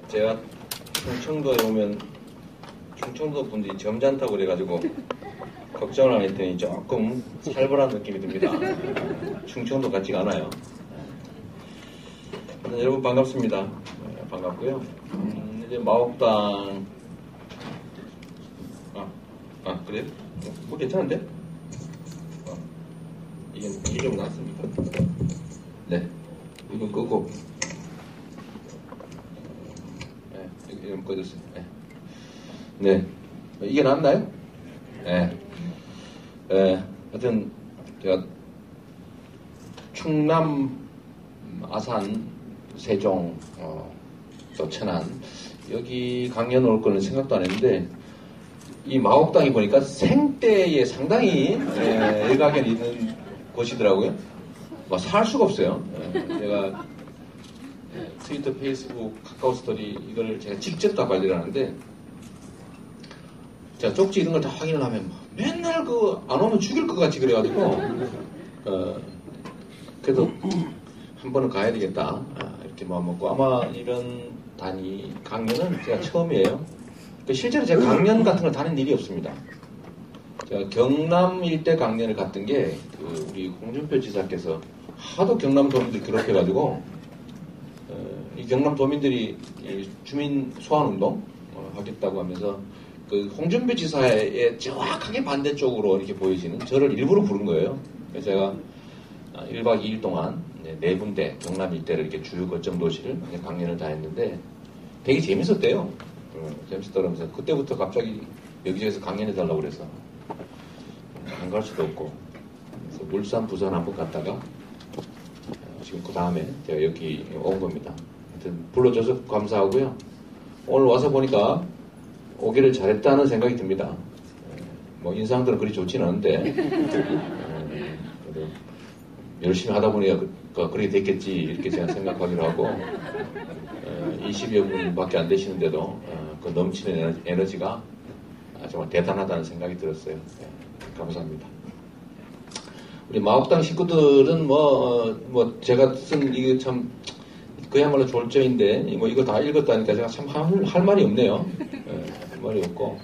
제가 충청도에 오면 충청도 분들이 점잖다고 그래가지고 걱정을 안 했더니 조금 살벌한 느낌이 듭니다. 충청도 같지가 않아요. 여러분 반갑습니다. 반갑고요. 이제 마옥당 그래요? 뭐 괜찮은데? 이게 좀 낫습니다. 네, 이건 끄고 이름 꺼졌어요. 네. 이게 낫나요? 네. 하여튼 제가 충남, 아산, 세종, 또 천안 여기 강연 올 거는 생각도 안 했는데 이 마옥당이 보니까 생떼에 상당히 일가견이 있는 곳이더라고요. 뭐 살 수가 없어요. 제가 트위터, 페이스북, 카카오 스토리 이걸 제가 직접 다 관리를 하는데 제가 쪽지 이런 걸 다 확인을 하면 맨날 안 오면 죽일 것 같이 그래가지고 그래도 한 번은 가야 되겠다 이렇게 마음먹고 아마 이런 강연은 제가 처음이에요. 실제로 제가 강연 같은 걸 다닌 일이 없습니다. 제가 경남 일대 강연을 갔던 게 우리 홍준표 지사께서 하도 경남 도민들 괴롭혀가지고 이 경남 도민들이 주민 소환운동 하겠다고 하면서 그 홍준표 지사의 정확하게 반대쪽으로 이렇게 보여지는 저를 일부러 부른 거예요. 그래서 제가 1박 2일 동안 4군데 경남 일대를 이렇게 주요 거점 도시를 강연을 다 했는데 되게 재밌었대요. 재밌었다면서 그때부터 갑자기 여기저기서 강연해달라고 그래서 안 갈 수도 없고 그래서 울산, 부산 한번 갔다가 지금 그 다음에 제가 여기 온 겁니다. 하여튼 불러줘서 감사하고요. 오늘 와서 보니까 오기를 잘했다는 생각이 듭니다. 뭐 인상들은 그리 좋지는 않은데 열심히 하다 보니까 그렇게 됐겠지 이렇게 제가 생각하기로 하고 20여 분밖에 안 되시는데도 그 넘치는 에너지가 정말 대단하다는 생각이 들었어요. 감사합니다. 우리 마옥당 식구들은 제가 쓴 이게 참 그야말로 졸저인데 뭐 이거 다 읽었다니까 제가 참 할 말이 없네요. 할 말이 없고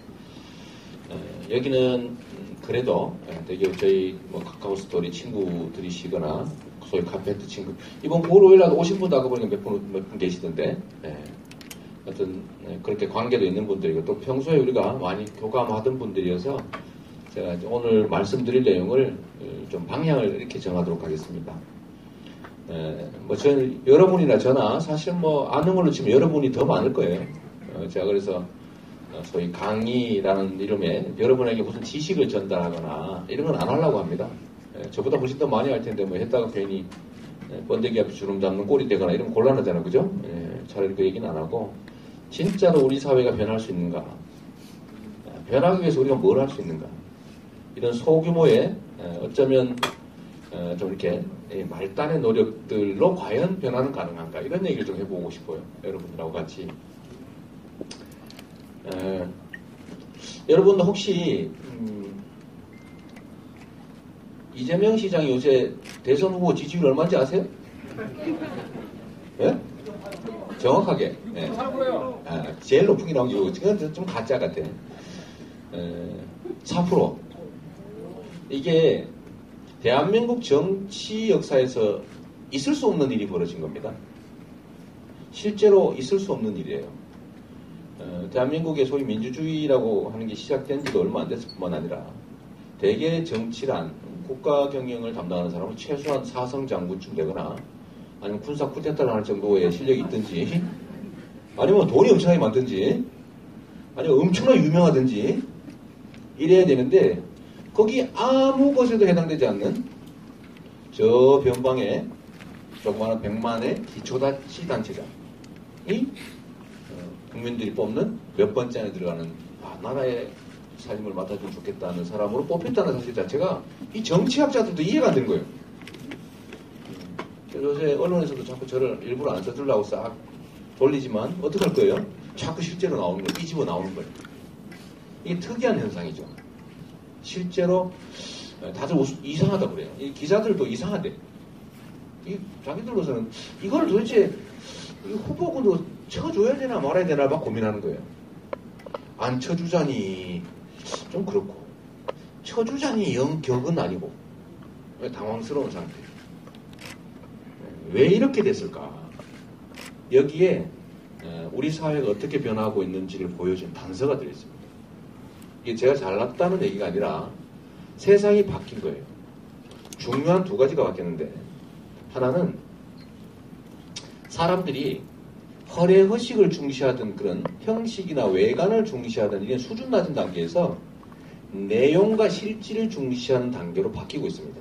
여기는 그래도 되게 저희 카카오 스토리 친구들이시거나 소위 카페트 친구 이번 9월 5일 날 오신 분도 아까 보니까 몇 분 계시던데 하여튼 그렇게 관계도 있는 분들이고 또 평소에 우리가 많이 교감하던 분들이어서 제가 오늘 말씀드릴 내용을 좀 방향을 이렇게 정하도록 하겠습니다. 저는 여러분이나 저나 사실 아는 걸로 치면 여러분이 더 많을 거예요. 제가 그래서 소위 강의라는 이름에 여러분에게 무슨 지식을 전달하거나 이런 건 안 하려고 합니다. 저보다 훨씬 더 많이 할 텐데 했다가 괜히 번데기 앞에 주름 잡는 꼴이 되거나 이러면 곤란하잖아요. 그죠? 차라리 그 얘기는 안 하고 진짜로 우리 사회가 변할 수 있는가? 변하기 위해서 우리가 뭘 할 수 있는가? 이런 소규모의 어쩌면 좀 이렇게 말단의 노력들로 과연 변화는 가능한가? 이런 얘기를 좀 해보고 싶어요. 여러분들하고 같이. 여러분도 혹시 이재명 시장이 요새 대선 후보 지지율 얼마인지 아세요? 네? 정확하게. 네. 제일 높게 나온 게 이거 좀 가짜 같아. 4%. 이게 대한민국 정치 역사에서 있을 수 없는 일이 벌어진 겁니다. 실제로 있을 수 없는 일이에요. 대한민국의 소위 민주주의라고 하는 게 시작된 지도 얼마 안 됐을 뿐만 아니라 대개 정치란 국가 경영을 담당하는 사람은 최소한 사성 장군쯤 되거나 아니면 군사 쿠데타를 할 정도의 실력이 있든지 아니면 돈이 엄청나게 많든지 아니면 엄청나게 유명하든지 이래야 되는데 거기 아무 것에도 해당되지 않는 저 변방에 조그마한 100만의 기초자치단체장이 국민들이 뽑는 몇 번째 안에 들어가는 나라의 살림을 맡아주면 좋겠다는 사람으로 뽑혔다는 사실 자체가 이 정치학자들도 이해가 안 되는 거예요. 요새 언론에서도 자꾸 저를 일부러 안 써주려고 싹 돌리지만 어떻게 할 거예요? 자꾸 실제로 나오는 거예요. 뒤집어 나오는 거예요. 이게 특이한 현상이죠. 실제로 다들 이상하다고 그래요. 이 기자들도 이상하대. 자기들로서는 이걸 도대체 후보군도 쳐줘야 되나 말아야 되나 막 고민하는 거예요. 안 쳐주자니 좀 그렇고, 쳐주자니 영 격은 아니고, 당황스러운 상태. 왜 이렇게 됐을까? 여기에 우리 사회가 어떻게 변화하고 있는지를 보여준 단서가 들어있습니다. 이게 제가 잘났다는 얘기가 아니라 세상이 바뀐 거예요. 중요한 두 가지가 바뀌었는데, 하나는 사람들이 허례허식을 중시하던 그런 형식이나 외관을 중시하던 이런 수준 낮은 단계에서 내용과 실질을 중시하는 단계로 바뀌고 있습니다.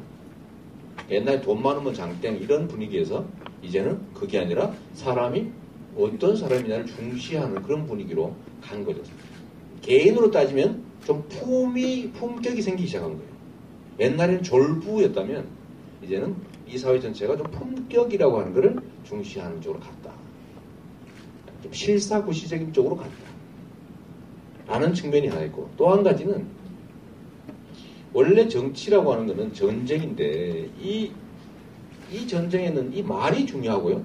옛날에 돈 많으면 장땡 이런 분위기에서 이제는 그게 아니라 사람이 어떤 사람이냐를 중시하는 그런 분위기로 간 거죠. 개인으로 따지면 좀 품격이 생기기 시작한 거예요. 옛날에는 졸부였다면 이제는 이 사회 전체가 좀 품격이라고 하는 것을 중시하는 쪽으로 갔다. 좀 실사구시적인 쪽으로 갔다. 라는 측면이 하나 있고, 또 한 가지는 원래 정치라고 하는 것은 전쟁인데 이 전쟁에는 이 말이 중요하고요.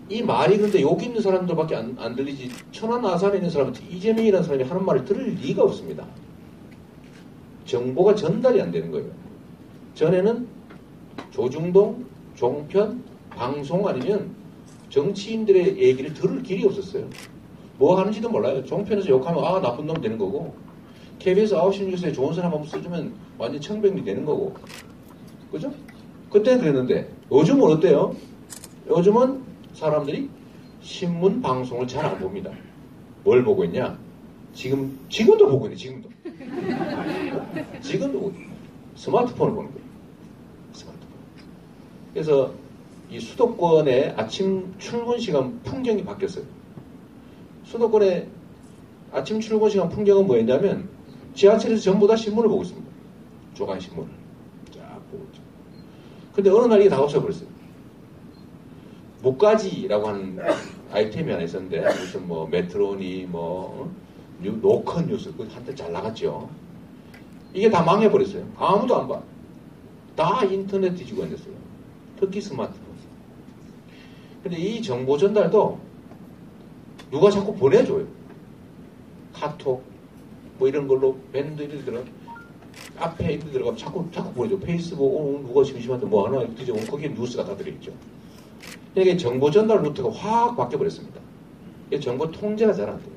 이 말이 근데 여기 있는 사람들밖에 안 들리지 천안 아산에 있는 사람한테 이재명이라는 사람이 하는 말을 들을 리가 없습니다. 정보가 전달이 안 되는 거예요. 전에는 조중동, 종편, 방송 아니면 정치인들의 얘기를 들을 길이 없었어요. 뭐 하는지도 몰라요. 종편에서 욕하면 아 나쁜 놈 되는 거고, KBS 9시 뉴스에 좋은 사람 한번 써주면 완전 청백리 되는 거고, 그죠? 그때는 그랬는데 요즘은 어때요? 요즘은 사람들이 신문, 방송을 잘 안 봅니다. 뭘 보고 있냐? 지금도 보고 있네, 지금도. 지금도 스마트폰을 보는 거예요. 스마트폰. 그래서 이 수도권의 아침 출근 시간 풍경이 바뀌었어요. 수도권의 아침 출근 시간 풍경은 뭐였냐면 지하철에서 전부 다 신문을 보고 있습니다. 조간신문을 쫙 보고 있죠. 근데 어느 날 이게 다 없어버렸어요. 목가지라고 하는 아이템이 하나 있었는데, 무슨 뭐 메트로니 노컷 뉴스 그 한때 잘 나갔죠. 이게 다 망해버렸어요. 아무도 안 봐. 다 인터넷 뒤지고 앉았어요. 특히 스마트폰. 근데 이 정보 전달도 누가 자꾸 보내줘요. 카톡 뭐 이런 걸로 밴드 이런 데 들어가, 앞에 이런 데 들어가면 자꾸 보내줘. 페이스북 오늘 누가 심심한데 뭐 하나 뒤져보면 거기에 뉴스가 다 들어있죠. 이게 정보 전달 루트가 확 바뀌어버렸습니다. 이게 정보 통제가 잘 안 돼요.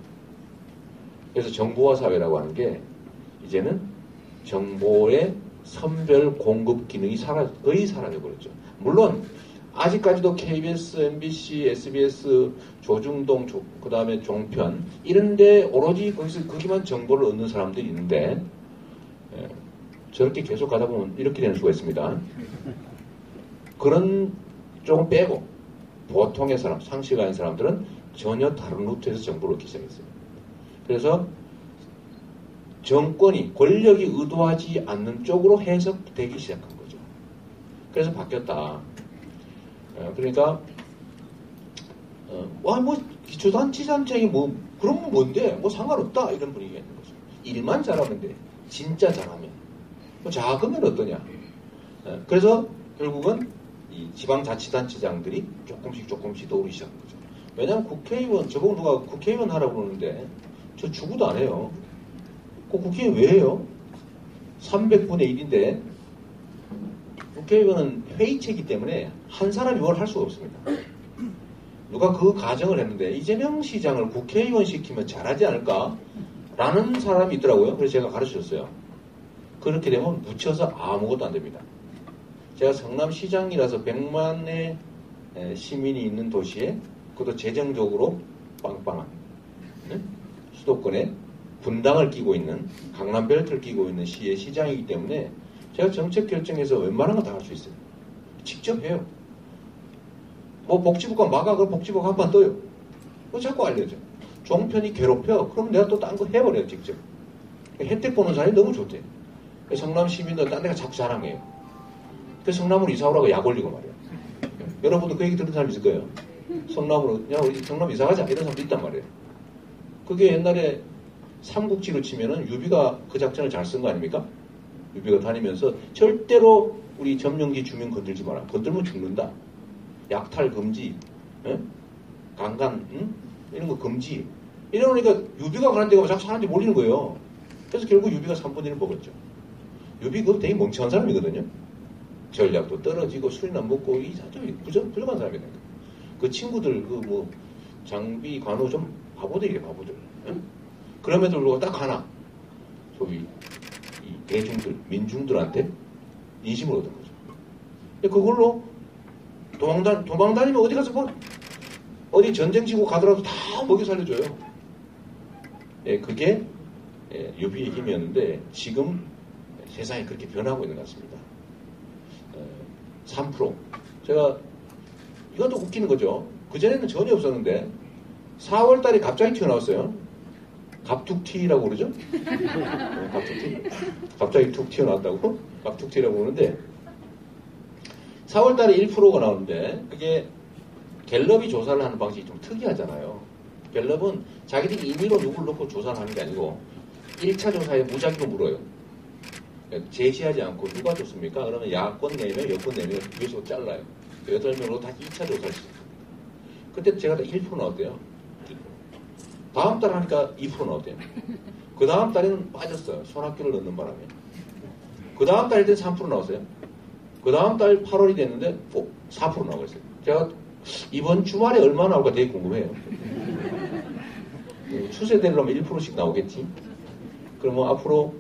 그래서 정보화 사회라고 하는 게 이제는 정보의 선별 공급 기능이 거의 사라져버렸죠. 물론 아직까지도 KBS, MBC, SBS, 조중동, 그 다음에 종편 이런데 오로지 거기만 정보를 얻는 사람들이 있는데, 저렇게 계속 가다 보면 이렇게 되는 수가 있습니다. 그런 조금 빼고 보통의 사람, 상식이 아닌 사람들은 전혀 다른 루트에서 정보를 얻기 시작했어요. 그래서 정권이, 권력이 의도하지 않는 쪽으로 해석되기 시작한 거죠. 그래서 바뀌었다. 그러니까 기초단체장이 그런 뭔데 뭐 상관없다 이런 분위기가 있는 거죠. 일만 잘하면 돼. 진짜 잘하면. 작으면 어떠냐. 그래서 결국은 이 지방자치단체장들이 조금씩 떠오르기 시작한 거죠. 왜냐하면 국회의원, 저보고 누가 국회의원 하라고 그러는데 저 죽어도 안 해요. 그 국회의원 왜 해요? 300분의 1인데 국회의원은 회의체이기 때문에 한 사람이 뭘 할 수가 없습니다. 누가 그 가정을 했는데 이재명 시장을 국회의원 시키면 잘하지 않을까? 라는 사람이 있더라고요. 그래서 제가 가르쳐줬어요. 그렇게 되면 묻혀서 아무것도 안 됩니다. 제가 성남시장이라서 100만의 시민이 있는 도시에, 그것도 재정적으로 빵빵한 수도권에 분당을 끼고 있는, 강남벨트를 끼고 있는 시의 시장이기 때문에 제가 정책 결정해서 웬만한 거 다 할 수 있어요. 직접 해요. 뭐 복지부가 막아, 그럼 복지부가 한판 떠요. 뭐 자꾸 알려줘. 종편이 괴롭혀. 그럼 내가 또 딴 거 해버려요, 직접. 혜택 보는 사람이 너무 좋대. 성남 시민들 딴 데가 자꾸 자랑해요. 그래서 성남으로 이사 오라고 약 올리고 말이야. 여러분도 그 얘기 들은 사람 있을 거예요. 성남으로, 야, 우리 성남 이사 가자. 이런 사람도 있단 말이에요. 그게 옛날에 삼국지로 치면은 유비가 그 작전을 잘 쓴 거 아닙니까? 유비가 다니면서 절대로 우리 점령지 주민 건들지 마라. 건들면 죽는다. 약탈 금지, 강간, 이런 거 금지. 이러니까 유비가 가는 데가 자꾸 사람들이 몰리는 거예요. 그래서 결국 유비가 3분의 1을 먹었죠. 유비 그거 되게 멍청한 사람이거든요. 전략도 떨어지고 술이나 먹고 이 사람이 부족한 사람이다. 그 친구들 그 뭐 장비 관우 좀 바보들이래 바보들. 응? 그럼에도 불구하고 딱 하나 소위 이 대중들 민중들한테 인심을 얻은 거죠. 그걸로 도망 다니면 어디 가서 뭐 어디 전쟁지구 가더라도 다 먹여 살려줘요. 예, 그게 유비의 힘이었는데 지금 세상이 그렇게 변하고 있는 것 같습니다. 3% 제가 이것도 웃기는 거죠. 그전에는 전혀 없었는데 4월 달에 갑자기 튀어나왔어요. 갑툭튀라고 그러죠? 갑툭튀. 갑자기 툭 튀어나왔다고? 갑툭튀라고 그러는데 4월 달에 1%가 나오는데 그게 갤럽이 조사를 하는 방식이 좀 특이하잖아요. 갤럽은 자기들이 임의로 누굴 놓고 조사를 하는 게 아니고 1차 조사에 무작위로 물어요. 제시하지 않고 누가 줬습니까? 그러면 야권 4명, 여권 4명 위에서 잘라요. 8명으로 다시 2차 조사를 시작해요. 그때 제가 다 1% 나왔대요. 다음 달 하니까 2% 나왔대요. 그 다음 달에는 빠졌어요. 손학규를 넣는 바람에. 그 다음 달에 3% 나왔어요. 그 다음 달 8월이 됐는데 4% 나오고 있어요. 제가 이번 주말에 얼마 나올까 되게 궁금해요. 추세대로라면 1%씩 나오겠지. 그러면 앞으로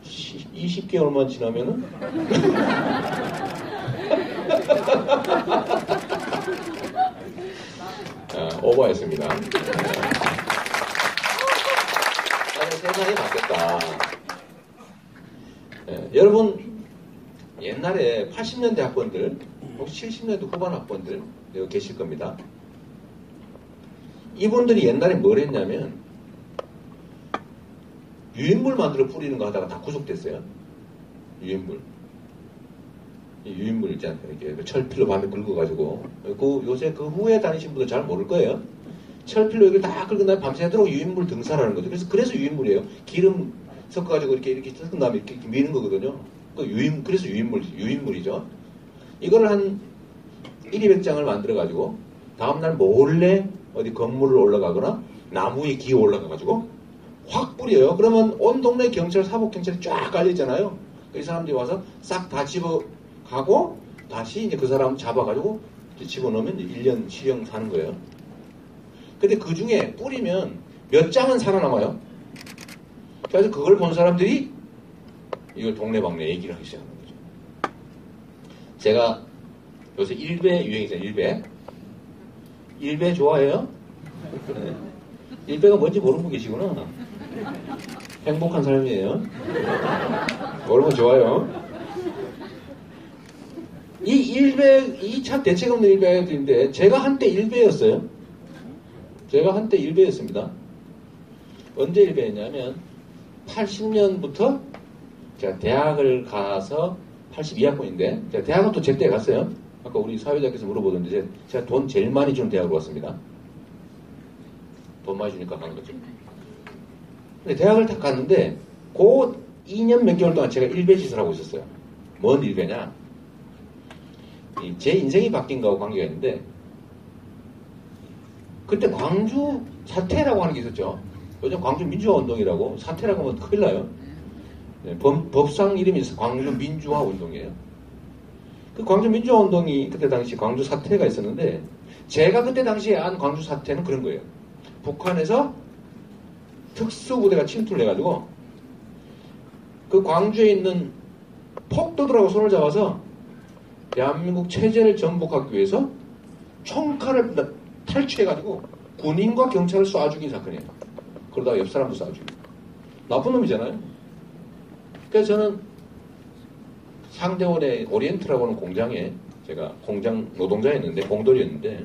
20개월만 지나면은 오버했습니다. 세상이 바뀌었다. 여러분 옛날에 80년대 학번들 혹시 70년대 후반 학번들 여기 계실 겁니다. 이분들이 옛날에 뭘 했냐면 유인물 만들어 뿌리는 거 하다가 다 구속됐어요. 유인물 있잖아요. 이렇게 철필로 밤에 긁어가지고 요새 그 후에 다니신 분들 잘 모를 거예요. 철필로 이걸 다 긁은 다음에 밤새도록 유인물 등산하는 거죠. 그래서 유인물이에요. 기름 섞어가지고 이렇게 섞은 다음에 이렇게 미는 거거든요. 그래서 유인물이죠. 이거를 한 1,200장을 만들어가지고 다음날 몰래 어디 건물을 올라가거나 나무에 기어 올라가가지고 확 뿌려요. 그러면 온 동네 경찰, 사복경찰이 쫙 깔려있잖아요. 이 사람들이 와서 싹 다 집어가고 다시 이제 그 사람 잡아가지고 집어넣으면 1년 실형 사는 거예요. 근데 그 중에 뿌리면 몇 장은 살아남아요. 그래서 그걸 본 사람들이 이걸 동네방네 얘기를 하기 시작하는 거죠. 제가 요새 1배 유행이잖아요. 1배 좋아해요? 네. 1배가 뭔지 모르고 계시구나. 행복한 삶이에요. 모르면 좋아요. 이 1배, 이 참 대책 없는 1배인데 제가 한때 1배였어요. 제가 한때 1배였습니다. 언제 1배였냐면 80년부터 제가 대학을 가서 82학번인데 제가 대학은 또 제때 갔어요. 아까 우리 사회자께서 물어보던데 제가 돈 제일 많이 주는 대학으로 왔습니다. 돈 많이 주니까 간 거죠. 근데 대학을 딱 갔는데 그 2년 몇 개월 동안 제가 1배 짓을 하고 있었어요. 뭔 1배냐? 제 인생이 바뀐 거하고 관계가 있는데 그때 광주 사태라고 하는 게 있었죠. 요즘 광주 민주화 운동이라고 사태라고 하면 큰일 나요. 네, 법상 이름이 광주 민주화 운동이에요. 그 광주 민주화 운동이 그때 당시 광주 사태가 있었는데 제가 그때 당시에 안 광주 사태는 그런 거예요. 북한에서 특수부대가 침투를 해가지고 그 광주에 있는 폭도들하고 손을 잡아서 대한민국 체제를 전복하기 위해서 총칼을 탈취해가지고 군인과 경찰을 쏴 죽인 사건이에요. 그러다가 옆 사람도 쏴 죽이고 나쁜 놈이잖아요. 그래서 저는 상대원의 오리엔트라고 하는 공장에 제가 공장 노동자였는데 공돌이였는데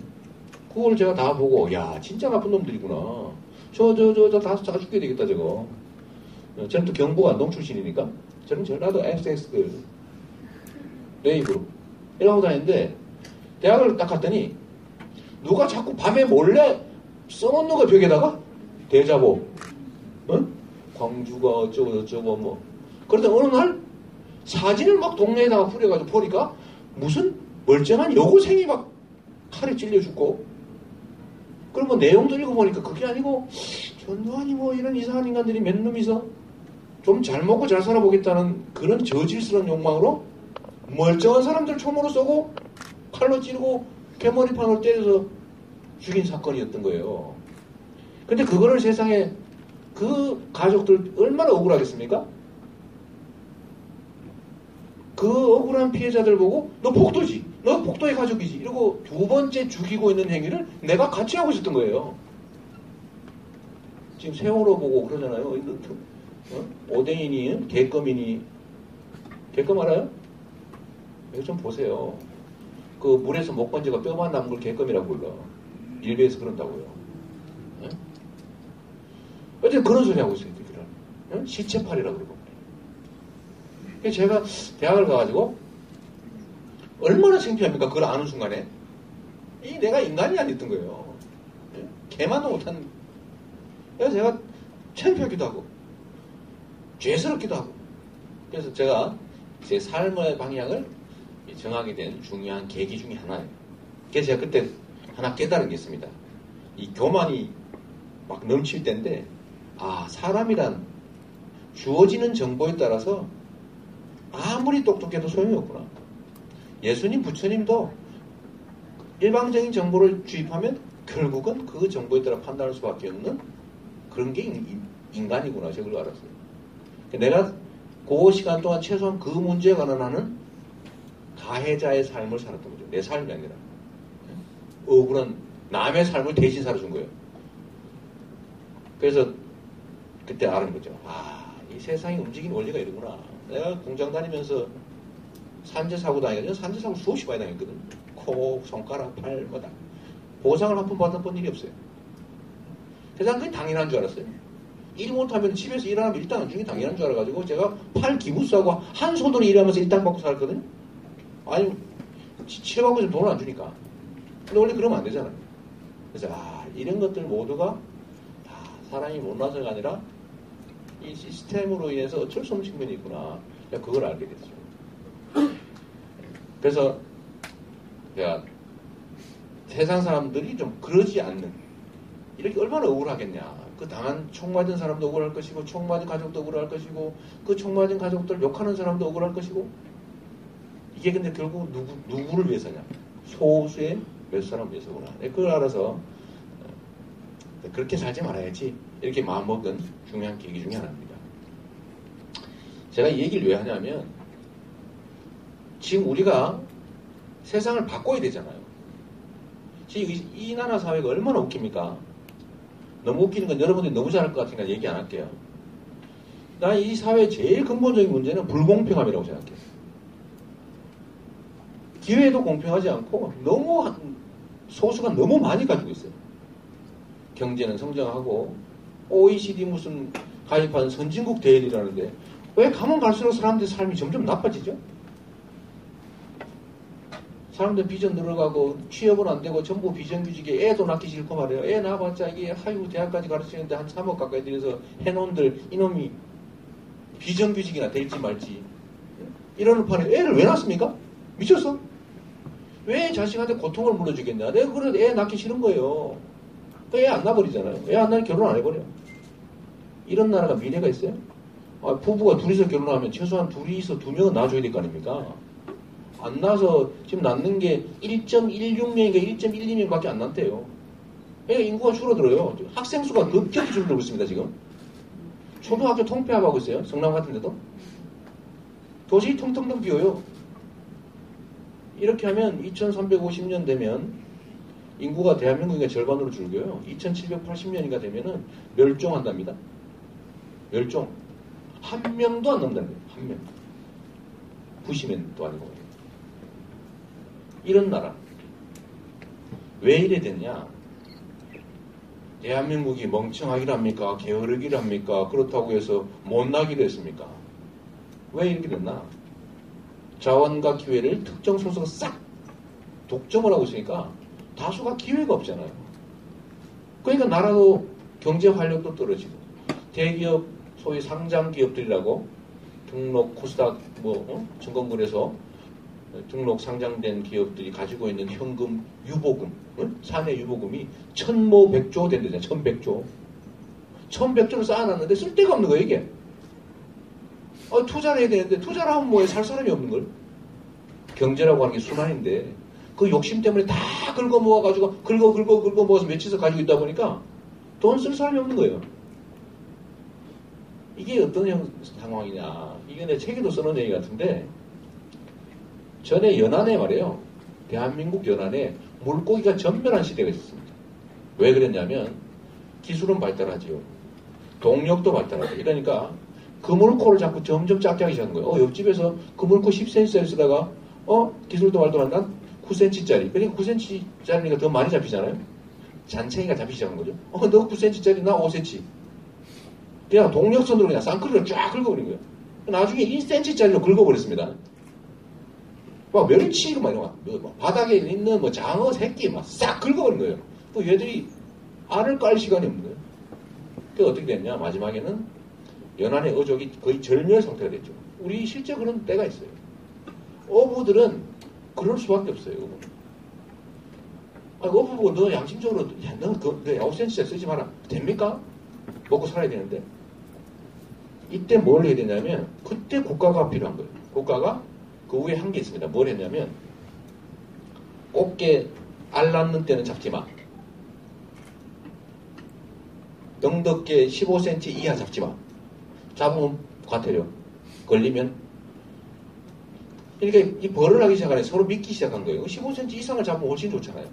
그걸 제가 다 보고 야 진짜 나쁜 놈들이구나. 저 다 쏴 죽게 되겠다 저거. 저는 또 경북 안동 출신이니까 저는 전라도 XX 레이브 이러고 다녔는데 대학을 딱 갔더니 누가 자꾸 밤에 몰래 써놓는 거 벽에다가 대자보 응? 광주가 어쩌고 뭐 그러다 어느 날 사진을 막 동네에다가 뿌려가지고 보니까 무슨 멀쩡한 여고생이 막 칼에 찔려 죽고 그리고 내용도 읽어보니까 그게 아니고 전두환이 뭐 이런 이상한 인간들이 몇 놈 있어? 좀 잘 먹고 잘 살아보겠다는 그런 저질스러운 욕망으로 멀쩡한 사람들 총으로 쏘고 칼로 찌르고 개머리판으로 때려서 죽인 사건이었던 거예요. 근데 그거를 세상에 그 가족들 얼마나 억울하겠습니까? 그 억울한 피해자들 보고 너 복도지, 너 복도의 가족이지 이러고 두 번째 죽이고 있는 행위를 내가 같이 하고 있었던 거예요. 지금 세월호 보고 그러잖아요. 오뎅이니 개껌이니 개껌 알아요? 이거 좀 보세요. 그 물에서 못 건져가 뼈만 남은 걸 개껌이라고 불러. 일베에서 그런다고요. 네? 어쨌든 그런 소리 하고 있어요. 네? 시체팔이라고 그러고. 그래서 제가 대학을 가가지고 얼마나 창피합니까? 그걸 아는 순간에 내가 인간이 아니었던 거예요. 네? 개만도 못한. 그래서 제가 창피하기도 하고 죄스럽기도 하고. 그래서 제가 제 삶의 방향을 정하게 된 중요한 계기 중에 하나예요. 그래서 제가 그때 하나 깨달은 게 있습니다. 이 교만이 막 넘칠 때인데, 사람이란 주어지는 정보에 따라서 아무리 똑똑해도 소용이 없구나. 예수님, 부처님도 일방적인 정보를 주입하면 결국은 그 정보에 따라 판단할 수밖에 없는 그런 게 인간이구나. 제가 그걸 알았어요. 내가 그 시간 동안 최소한 그 문제에 관한 하는 가해자의 삶을 살았던 거죠. 내 삶이 아니라. 억울한 남의 삶을 대신 살아준 거예요. 그래서 그때 알은 거죠. 이 세상이 움직이는 원리가 이러구나. 내가 공장 다니면서 산재 사고 당했거든요. 산재 사고 수없이 많이 당했거든. 코, 손가락, 팔, 뭐다. 보상을 한 번 받아본 일이 없어요. 세상 그게 당연한 줄 알았어요. 일 못하면 집에서 일하면 일당 안 주는 게 당연한 줄 알아가지고 제가 팔 기부스하고 한 손으로 일하면서 일당 받고 살았거든요. 아니, 치료받고 있으면 돈을 안 주니까. 근데 원래 그러면 안 되잖아요. 그래서 이런 것들 모두가 다 사람이 못나서가 아니라 이 시스템으로 인해서 어쩔 수 없는 측면이 있구나. 그걸 알게 됐어요. 그래서 내가 세상 사람들이 좀 그러지 않는 이렇게 얼마나 억울하겠냐. 그 당한 총 맞은 사람도 억울할 것이고 총 맞은 가족도 억울할 것이고 그 총 맞은 가족들 욕하는 사람도 억울할 것이고 이게 근데 결국 누구를 위해서냐. 소수의 몇 사람 위해서구나. 그걸 알아서 그렇게 살지 말아야지 이렇게 마음먹은 중요한 계기 중에 하나입니다. 제가 이 얘기를 왜 하냐면 지금 우리가 세상을 바꿔야 되잖아요. 지금 이 나라 사회가 얼마나 웃깁니까? 너무 웃기는 건 여러분들이 너무 잘할 것 같으니까 얘기 안 할게요. 난 이 사회의 제일 근본적인 문제는 불공평함이라고 생각해요. 기회도 공평하지 않고 너무 소수가 너무 많이 가지고 있어요. 경제는 성장하고 OECD 무슨 가입한 선진국 대회라는데 왜 가면 갈수록 사람들의 삶이 점점 나빠지죠? 사람들 비전 늘어가고 취업은 안 되고 전부 비정규직에 애도 낳기 싫고 말이에요. 애 낳아봤자 이게 대학까지 가르치는데 한 3억 가까이 들여서 해놓은들 이놈이 비정규직이나 될지 말지 이러는 판에 애를 왜 낳습니까? 미쳤어? 왜 자식한테 고통을 물어주겠냐? 내가 그래도 애 낳기 싫은 거예요. 애 안 낳아버리잖아요. 애 안 낳으면 결혼 안 해버려. 이런 나라가 미래가 있어요? 부부가 둘이서 결혼하면 최소한 둘이서 2명은 낳아줘야 될 거 아닙니까? 안 낳아서 지금 낳는 게 1.16명인가 1.12명 밖에 안 낳대요. 그러니까 인구가 줄어들어요. 학생 수가 급격히 줄어들고 있습니다, 지금. 초등학교 통폐합하고 있어요. 성남 같은 데도. 도시히 텅텅텅 비어요. 이렇게 하면 2350년 되면 인구가 대한민국의 절반으로 줄고요. 2780년인가 되면은 멸종한답니다. 멸종. 한 명도 안 남는답니다. 한 명. 부시맨도 아니고. 이런 나라. 왜 이래 됐냐? 대한민국이 멍청하기랍니까? 게으르기랍니까? 그렇다고 해서 못나기로 했습니까? 왜 이렇게 됐나? 자원과 기회를 특정 소수가 싹 독점을 하고 있으니까 다수가 기회가 없잖아요. 그러니까 나라도 경제 활력도 떨어지고 대기업, 소위 상장 기업들이라고 등록 코스닥 증권거래소 등록 상장된 기업들이 가지고 있는 현금 유보금, 사내 유보금이 천모백조 된대잖아요. 천백조. 천백조를 쌓아놨는데 쓸 데가 없는 거예요, 이게. 투자를 해야 되는데, 투자를 하면 뭐해? 살 사람이 없는 걸. 경제라고 하는 게 순환인데, 그 욕심 때문에 다 긁어 모아가지고, 긁어 모아서 며칠서 가지고 있다 보니까, 돈 쓸 사람이 없는 거예요. 이게 어떤 상황이냐. 이게 내 책에도 써놓은 얘기 같은데, 전에 연안에 말이에요. 대한민국 연안에 물고기가 전멸한 시대가 있었습니다. 왜 그랬냐면, 기술은 발달하지요. 동력도 발달하죠. 이러니까, 그물코를 자꾸 점점 작게 하기 시작한 거예요. 옆집에서 그물코 10cm짜리 쓰다가, 기술도 발달한다? 9cm짜리. 그러니까 9cm짜리니까 더 많이 잡히잖아요. 잔챙이가 잡히기 시작한 거죠. 너 9cm짜리, 나 5cm. 그냥 동력선으로 그냥 쌍끌이를 쫙 긁어버린 거예요. 나중에 1cm짜리로 긁어버렸습니다. 막 멸치, 바닥에 있는 장어 새끼 막 싹 긁어버린 거예요. 또 얘들이 알을 깔 시간이 없는 거예요. 그게 어떻게 됐냐. 마지막에는 연안의 어족이 거의 절멸 상태가 됐죠. 우리 실제 그런 때가 있어요. 어부들은 그럴 수밖에 없어요. 어부 보고 너 양심적으로 너 5cm 쓰지 마라. 됩니까? 먹고 살아야 되는데. 이때 뭘 해야 되냐면 그때 국가가 필요한 거예요. 국가가 그 위에 한 게 있습니다. 뭘 했냐면 꽃게 알 낳는 때는 잡지 마. 덩덕게 15cm 이하 잡지 마. 잡으면 과태료. 걸리면. 그러니까 이 벌을 하기 시작하네. 서로 믿기 시작한 거예요. 15cm 이상을 잡으면 훨씬 좋잖아요.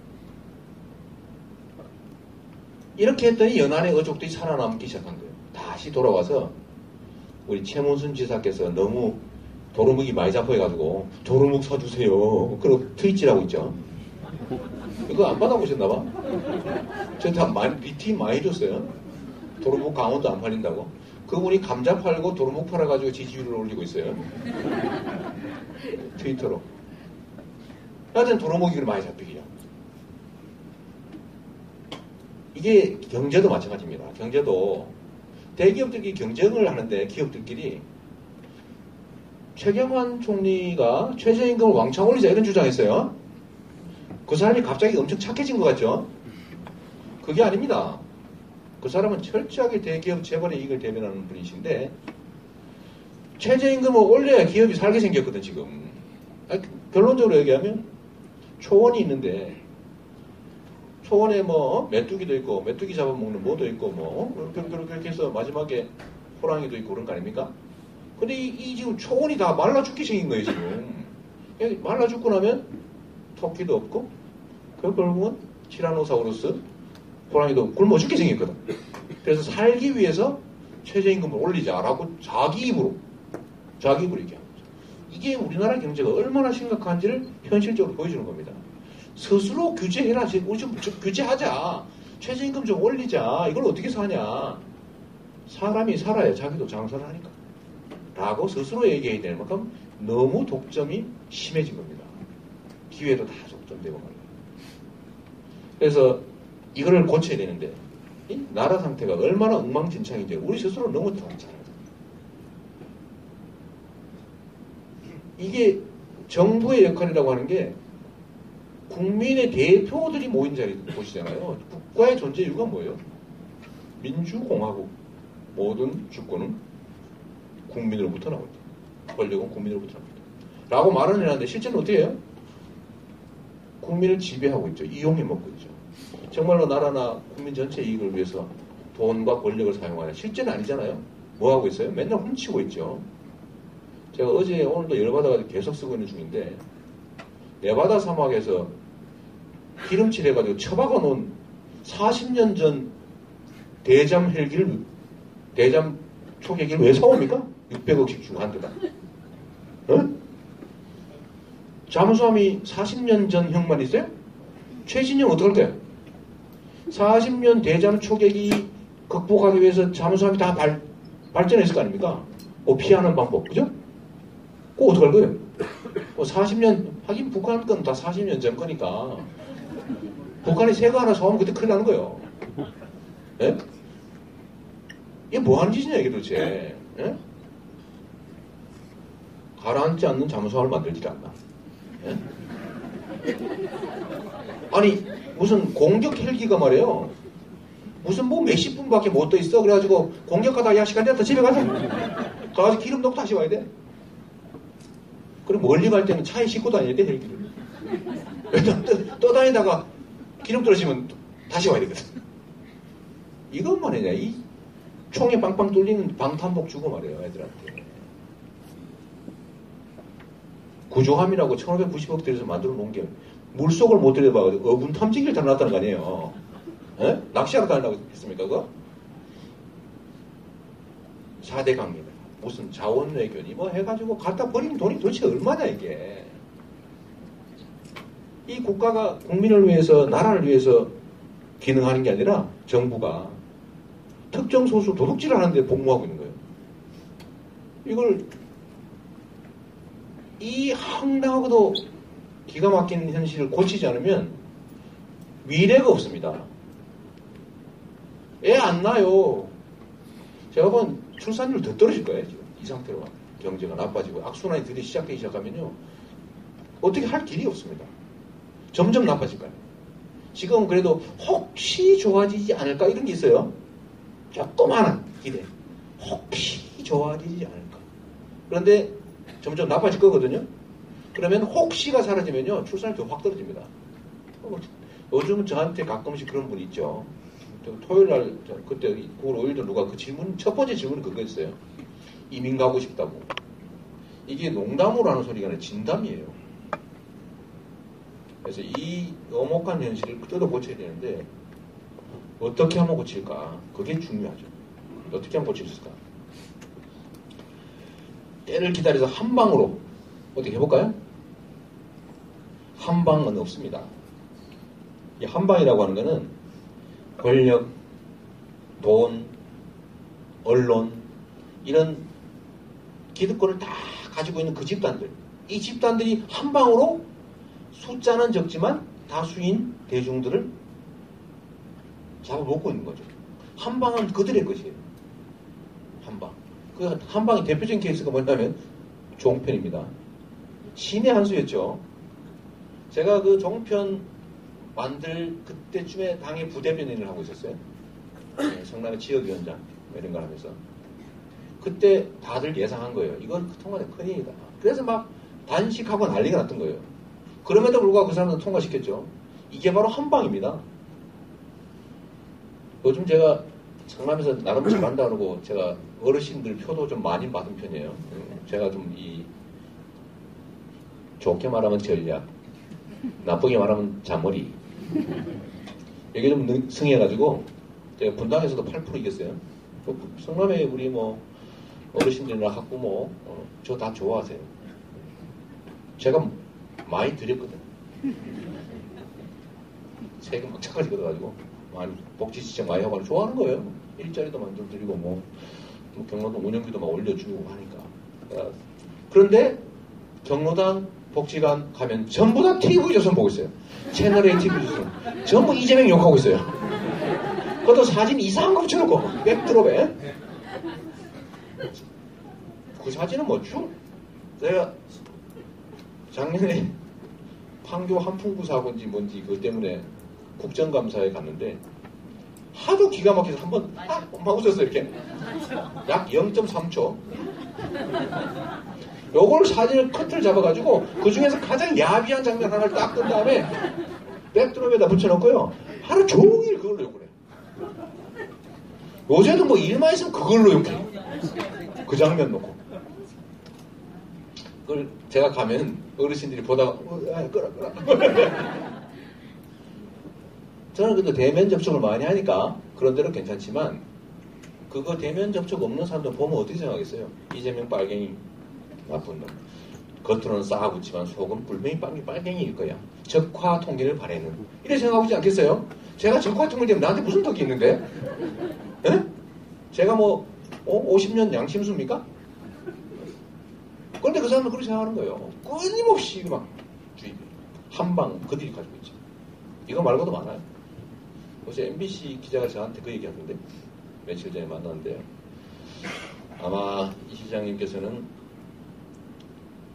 이렇게 했더니 연안의 어족들이 살아남기 시작한 거예요. 다시 돌아와서 우리 최문순 지사께서 너무 도루묵이 많이 잡혀가지고 도루묵 사주세요. 그리고 트윗질하고 있죠. 그거 안 받아보셨나봐? 저 다 리티 많이 줬어요. 도루묵 강원도 안 팔린다고. 그분이 감자 팔고 도루묵 팔아가지고 지지율을 올리고 있어요. 트위터로. 하여튼 도루묵이 많이 잡히기요. 이게 경제도 마찬가지입니다. 경제도 대기업들끼리 경쟁을 하는데 기업들끼리 최경환 총리가 최저임금을 왕창 올리자 이런 주장했어요. 그 사람이 갑자기 엄청 착해진 것 같죠? 그게 아닙니다. 그 사람은 철저하게 대기업 재벌의 이익을 대변하는 분이신데 최저임금을 올려야 기업이 살게 생겼거든 지금. 결론적으로 얘기하면 초원이 있는데 초원에 메뚜기도 있고 메뚜기 잡아먹는 뭐도 있고 그렇게 해서 마지막에 호랑이도 있고 그런 거 아닙니까? 근데 이 지금 초원이 다 말라 죽기 생긴 거예요 지금. 말라 죽고 나면 토끼도 없고 결국은 티라노사우루스 호랑이도 굶어 죽게 생겼거든. 그래서 살기 위해서 최저임금을 올리자라고 자기 입으로 얘기하는 거죠. 이게 우리나라 경제가 얼마나 심각한지를 현실적으로 보여주는 겁니다. 스스로 규제해라. 우리 좀 규제하자. 최저임금 좀 올리자. 이걸 어떻게 사냐. 사람이 살아야 자기도 장사를 하니까. 라고 스스로 얘기해야 되는 만큼 너무 독점이 심해진 겁니다. 기회도 다 독점되고 말이에요. 그래서 이거를 고쳐야 되는데 이 나라 상태가 얼마나 엉망진창인지 우리 스스로 너무 잘 알아요. 이게 정부의 역할이라고 하는 게 국민의 대표들이 모인 자리 보시잖아요. 국가의 존재 이유가 뭐예요? 민주공화국. 모든 주권은 국민으로부터 나옵니다. 권력은 국민으로부터 나옵니다. 라고 말은 해놨는데 실제는 어떻게 해요? 국민을 지배하고 있죠. 이용해 먹고 있죠. 정말로 나라나 국민 전체 이익을 위해서 돈과 권력을 사용하는 실제는 아니잖아요. 뭐 하고 있어요? 맨날 훔치고 있죠. 제가 어제 오늘도 열받아가지고 계속 쓰고 있는 중인데 네바다 사막에서 기름칠 해가지고 처박아 놓은 40년 전 대잠 헬기를 대잠 초계기를 왜 사옵니까? 600억씩 주고 한 대다. 잠수함이 40년 전 형만 있어요? 최신 형 어떡할 거야? 40년 대잠 초계기 극복하기 위해서 잠수함이 다 발전했을 거 아닙니까? 피하는 방법, 그죠? 그거 어떡할 거예요? 40년, 하긴 북한 건 다 40년 전 거니까. 북한이 새 거 하나 사오면 그때 큰일 나는 거예요. 예? 이게 뭐 하는 짓이냐, 이게 도대체. 예? 가라앉지 않는 잠수함을 만들지 않나. 예? 아니 무슨 공격 헬기가 말이에요. 무슨 뭐 몇십 분밖에 못 떠 있어. 그래가지고 공격하다가 야 시간 됐다 집에 가자. 가가지고 기름 넣고 다시 와야 돼. 그럼 멀리 갈 때는 차에 싣고 다녀야 돼 헬기를. 떠다니다가 기름 떨어지면 다시 와야 되거든. 이것만 해냐. 이 총에 빵빵 뚫리는 방탄복 주고 말이에요 애들한테. 구조함이라고 1590억 들여서 만들어 놓은 게 물속을 못 들여다봐가지고 어군 탐지기를 달아놨다는 거 아니에요. 에? 낚시하러 다니라고 했습니까 그거? 4대 강입니다. 무슨 자원외교니 뭐 해가지고 갖다 버리는 돈이 도대체 얼마냐 이게. 이 국가가 국민을 위해서 나라를 위해서 기능하는 게 아니라 정부가 특정 소수 도둑질을 하는데 복무하고 있는 거예요. 이걸 이 황당하고도 기가 막힌 현실을 고치지 않으면 미래가 없습니다. 애 안 낳아요. 제가 본 출산율 더 떨어질 거예요. 지금 이 상태로 경제가 나빠지고 악순환이 들이 시작되기 시작하면요. 어떻게 할 길이 없습니다. 점점 나빠질 거예요. 지금 그래도 혹시 좋아지지 않을까 이런 게 있어요. 조그마한 기대. 혹시 좋아지지 않을까. 그런데 점점 나빠질 거거든요. 그러면 혹시가 사라지면요. 출산율이 더 확 떨어집니다. 요즘은 저한테 가끔씩 그런 분이 있죠. 토요일날 그때 9월 5일도 누가 그 질문 첫 번째 질문이 그거였어요. 이민 가고 싶다고. 이게 농담으로 하는 소리가 아니라 진담이에요. 그래서 이 엄혹한 현실을 뜯어 고쳐야 되는데 어떻게 하면 고칠까? 그게 중요하죠. 어떻게 하면 고칠 수 있을까? 때를 기다려서 한 방으로 어떻게 해볼까요? 한 방은 없습니다. 이 한 방이라고 하는 거는 권력, 돈, 언론 이런 기득권을 다 가지고 있는 그 집단들, 이 집단들이 한 방으로 숫자는 적지만 다수인 대중들을 잡아먹고 있는 거죠. 한 방은 그들의 것이에요. 한 방. 그 한 방의 대표적인 케이스가 뭐냐면 종편입니다. 신의 한 수였죠. 제가 그 종편 만들 그때쯤에 당의 부대변인 일을 하고 있었어요. 성남의 지역위원장 이런 걸 하면서 그때 다들 예상한 거예요. 이건 통과된 큰일이다. 그래서 막 단식하고 난리가 났던 거예요. 그럼에도 불구하고 그 사람들은 통과시켰죠. 이게 바로 한방입니다. 요즘 제가 성남에서 나름 잘한다 그러고 제가 어르신들 표도 좀 많이 받은 편이에요. 제가 좀 좋게 말하면 전략, 나쁘게 말하면 잔머리. 이게 좀 승해가지고 제가 분당에서도 8% 이겼어요. 성남에 우리 뭐 어르신들이나 학부모 저 다 좋아하세요. 제가 많이 드렸거든. 세금 막 차까지 걷어가지고 많이 복지시청 많이 하고 좋아하는 거예요. 일자리도 만들어드리고 뭐 경로당 운영비도 막 올려주고 하니까. 그런데 경로당 복지관 가면 전부 다 TV조선 보고 있어요. 채널A TV조선. 전부 이재명 욕하고 있어요. 그것도 사진 이상한 거 붙여놓고 백드롭에. 그 사진은 뭐죠? 내가 작년에 판교 한풍구 사고인지 뭔지 그것 때문에 국정감사에 갔는데 하도 기가 막혀서 한번 막 웃었어요. 이렇게 약 0.3초 요걸 사진을 커트를 잡아가지고 그 중에서 가장 야비한 장면 하나를 딱 뜬 다음에 백드롭에다 붙여놓고요 하루 종일 그걸로 욕을 해요. 요새도 뭐 일만 있으면 그걸로 욕해요. 그 장면 놓고 그걸 제가 가면 어르신들이 보다가 끄라 저는 그래도 대면 접촉을 많이 하니까 그런 데는 괜찮지만 그거 대면 접촉 없는 사람들 보면 어떻게 생각하겠어요? 이재명 빨갱이 나쁜 놈. 겉으로는 싸붙지만 속은 불명이 빨갱이일 거야. 적화 통계를 바라는. 이렇게 생각하지 않겠어요? 제가 적화 통계를 되면 나한테 무슨 덕이 있는데? 에? 제가 뭐 50년 양심수입니까? 그런데 그 사람은 그렇게 생각하는 거예요. 끊임없이 막 주입. 한방 그들이 가지고 있죠. 이거 말고도 많아요. 어제 MBC 기자가 저한테 그 얘기하던데 며칠 전에 만났는데요. 아마 이 시장님께서는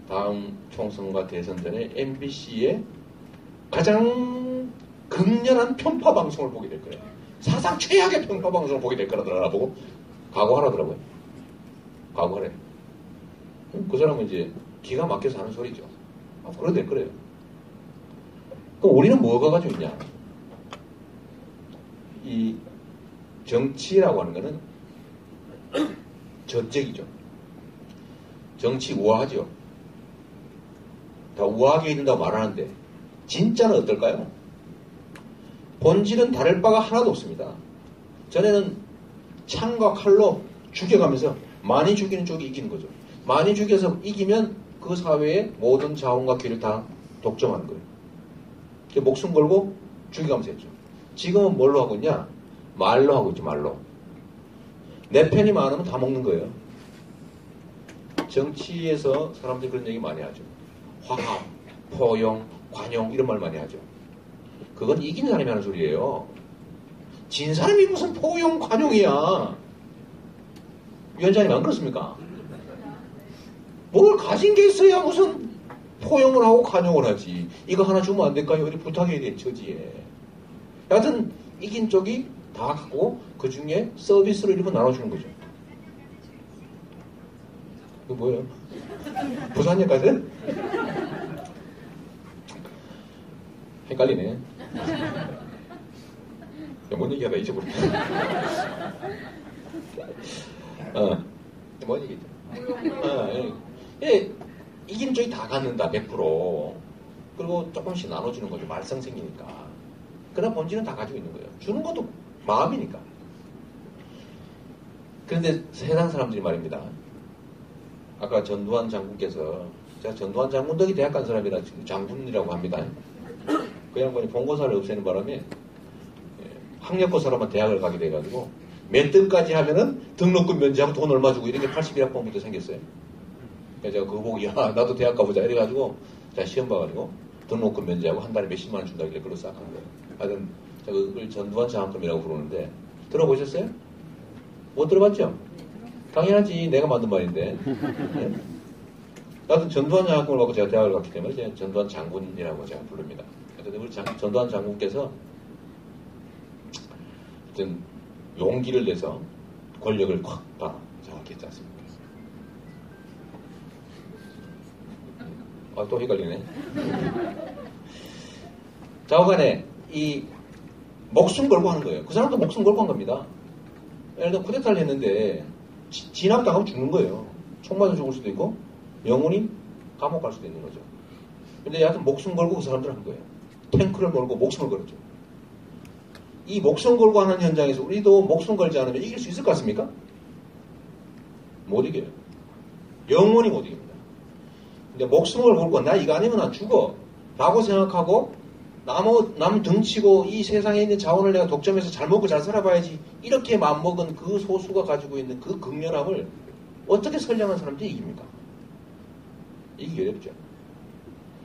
다음 총선과 대선 전에 MBC의 가장 극렬한 편파 방송을 보게 될 거예요. 사상 최악의 편파 방송을 보게 될 거라더라 보고 각오하라더라고요. 각오하래. 그 사람은 이제 기가 막혀서 하는 소리죠. 그래도 될 거래요. 그럼 우리는 뭐가 가지고 있냐? 이 정치라고 하는 거는 저적이죠. 정치 우아하죠. 다 우아하게 이른다고 말하는데 진짜는 어떨까요? 본질은 다를 바가 하나도 없습니다. 전에는 창과 칼로 죽여가면서 많이 죽이는 쪽이 이기는 거죠. 많이 죽여서 이기면 그 사회의 모든 자원과 기를 다 독점하는 거예요. 목숨 걸고 죽여가면서 했죠. 지금은 뭘로 하고 있냐? 말로 하고 있죠. 말로. 내 편이 많으면 다 먹는 거예요. 정치에서 사람들이 그런 얘기 많이 하죠. 화합, 포용, 관용 이런 말 많이 하죠. 그건 이긴 사람이 하는 소리예요. 진 사람이 무슨 포용, 관용이야. 위원장님 안 그렇습니까? 뭘 가진 게 있어야 무슨 포용을 하고 관용을 하지. 이거 하나 주면 안 될까요? 이렇게 부탁해야 돼, 처지에. 여하튼 이긴 쪽이 다 갖고 그 중에 서비스로 이렇게 나눠주는 거죠. 이거 뭐예요? 부산역 가세요? 헷갈리네. 뭔 얘기하다 잊어버렸네. 뭔 얘기죠? 이긴 쪽이 다 갖는다, 100%. 그리고 조금씩 나눠주는 거죠. 말썽 생기니까. 그러나 본질은 다 가지고 있는 거예요. 주는 것도 마음이니까. 그런데 세상 사람들이 말입니다. 아까 전두환 장군께서, 제가 전두환 장군 덕이 대학 간 사람이라 지금 장군이라고 합니다. 그 양반이 본고사를 없애는 바람에 학력고사로만 대학을 가게 돼가지고 몇 등까지 하면은 등록금 면제하고 돈 얼마 주고 이렇게 81학번부터 생겼어요. 그래서 제가 그거 보고 야 나도 대학 가보자 이래가지고 제가 시험 봐가지고 등록금 면제하고 한 달에 몇십만 원 준다길래 그걸 싹 한 거예요. 하여튼 제가 그걸 전두환 장학금이라고 부르는데 들어보셨어요? 못 들어봤죠? 당연하지. 내가 만든 말인데. 네? 나도 전두환 장학금을 받고 제가 대학을 갔기 때문에 제가 전두환 장군이라고 제가 부릅니다. 그래서 우리 전두환 장군께서 어떤 용기를 내서 권력을 콱 다 장악했지 않습니까? 또 헷갈리네. 좌우간에 이 목숨 걸고 하는 거예요. 그 사람도 목숨 걸고 한 겁니다. 예를 들어 쿠데타를 했는데 진압당하면 죽는 거예요. 총 맞아 죽을 수도 있고 영원히 감옥 갈 수도 있는 거죠. 근데 여하튼 목숨 걸고 그 사람들 한 거예요. 탱크를 몰고 목숨을 걸었죠. 이 목숨 걸고 하는 현장에서 우리도 목숨 걸지 않으면 이길 수 있을 것 같습니까? 못 이겨요. 영원히 못 이깁니다. 근데 목숨을 걸고 나 이거 아니면 나 죽어 라고 생각하고 남 등치고 이 세상에 있는 자원을 내가 독점해서 잘 먹고 잘 살아봐야지 이렇게 마음먹은 그 소수가 가지고 있는 그 극렬함을 어떻게 선량한 사람들이 이깁니까? 이기기 어렵죠.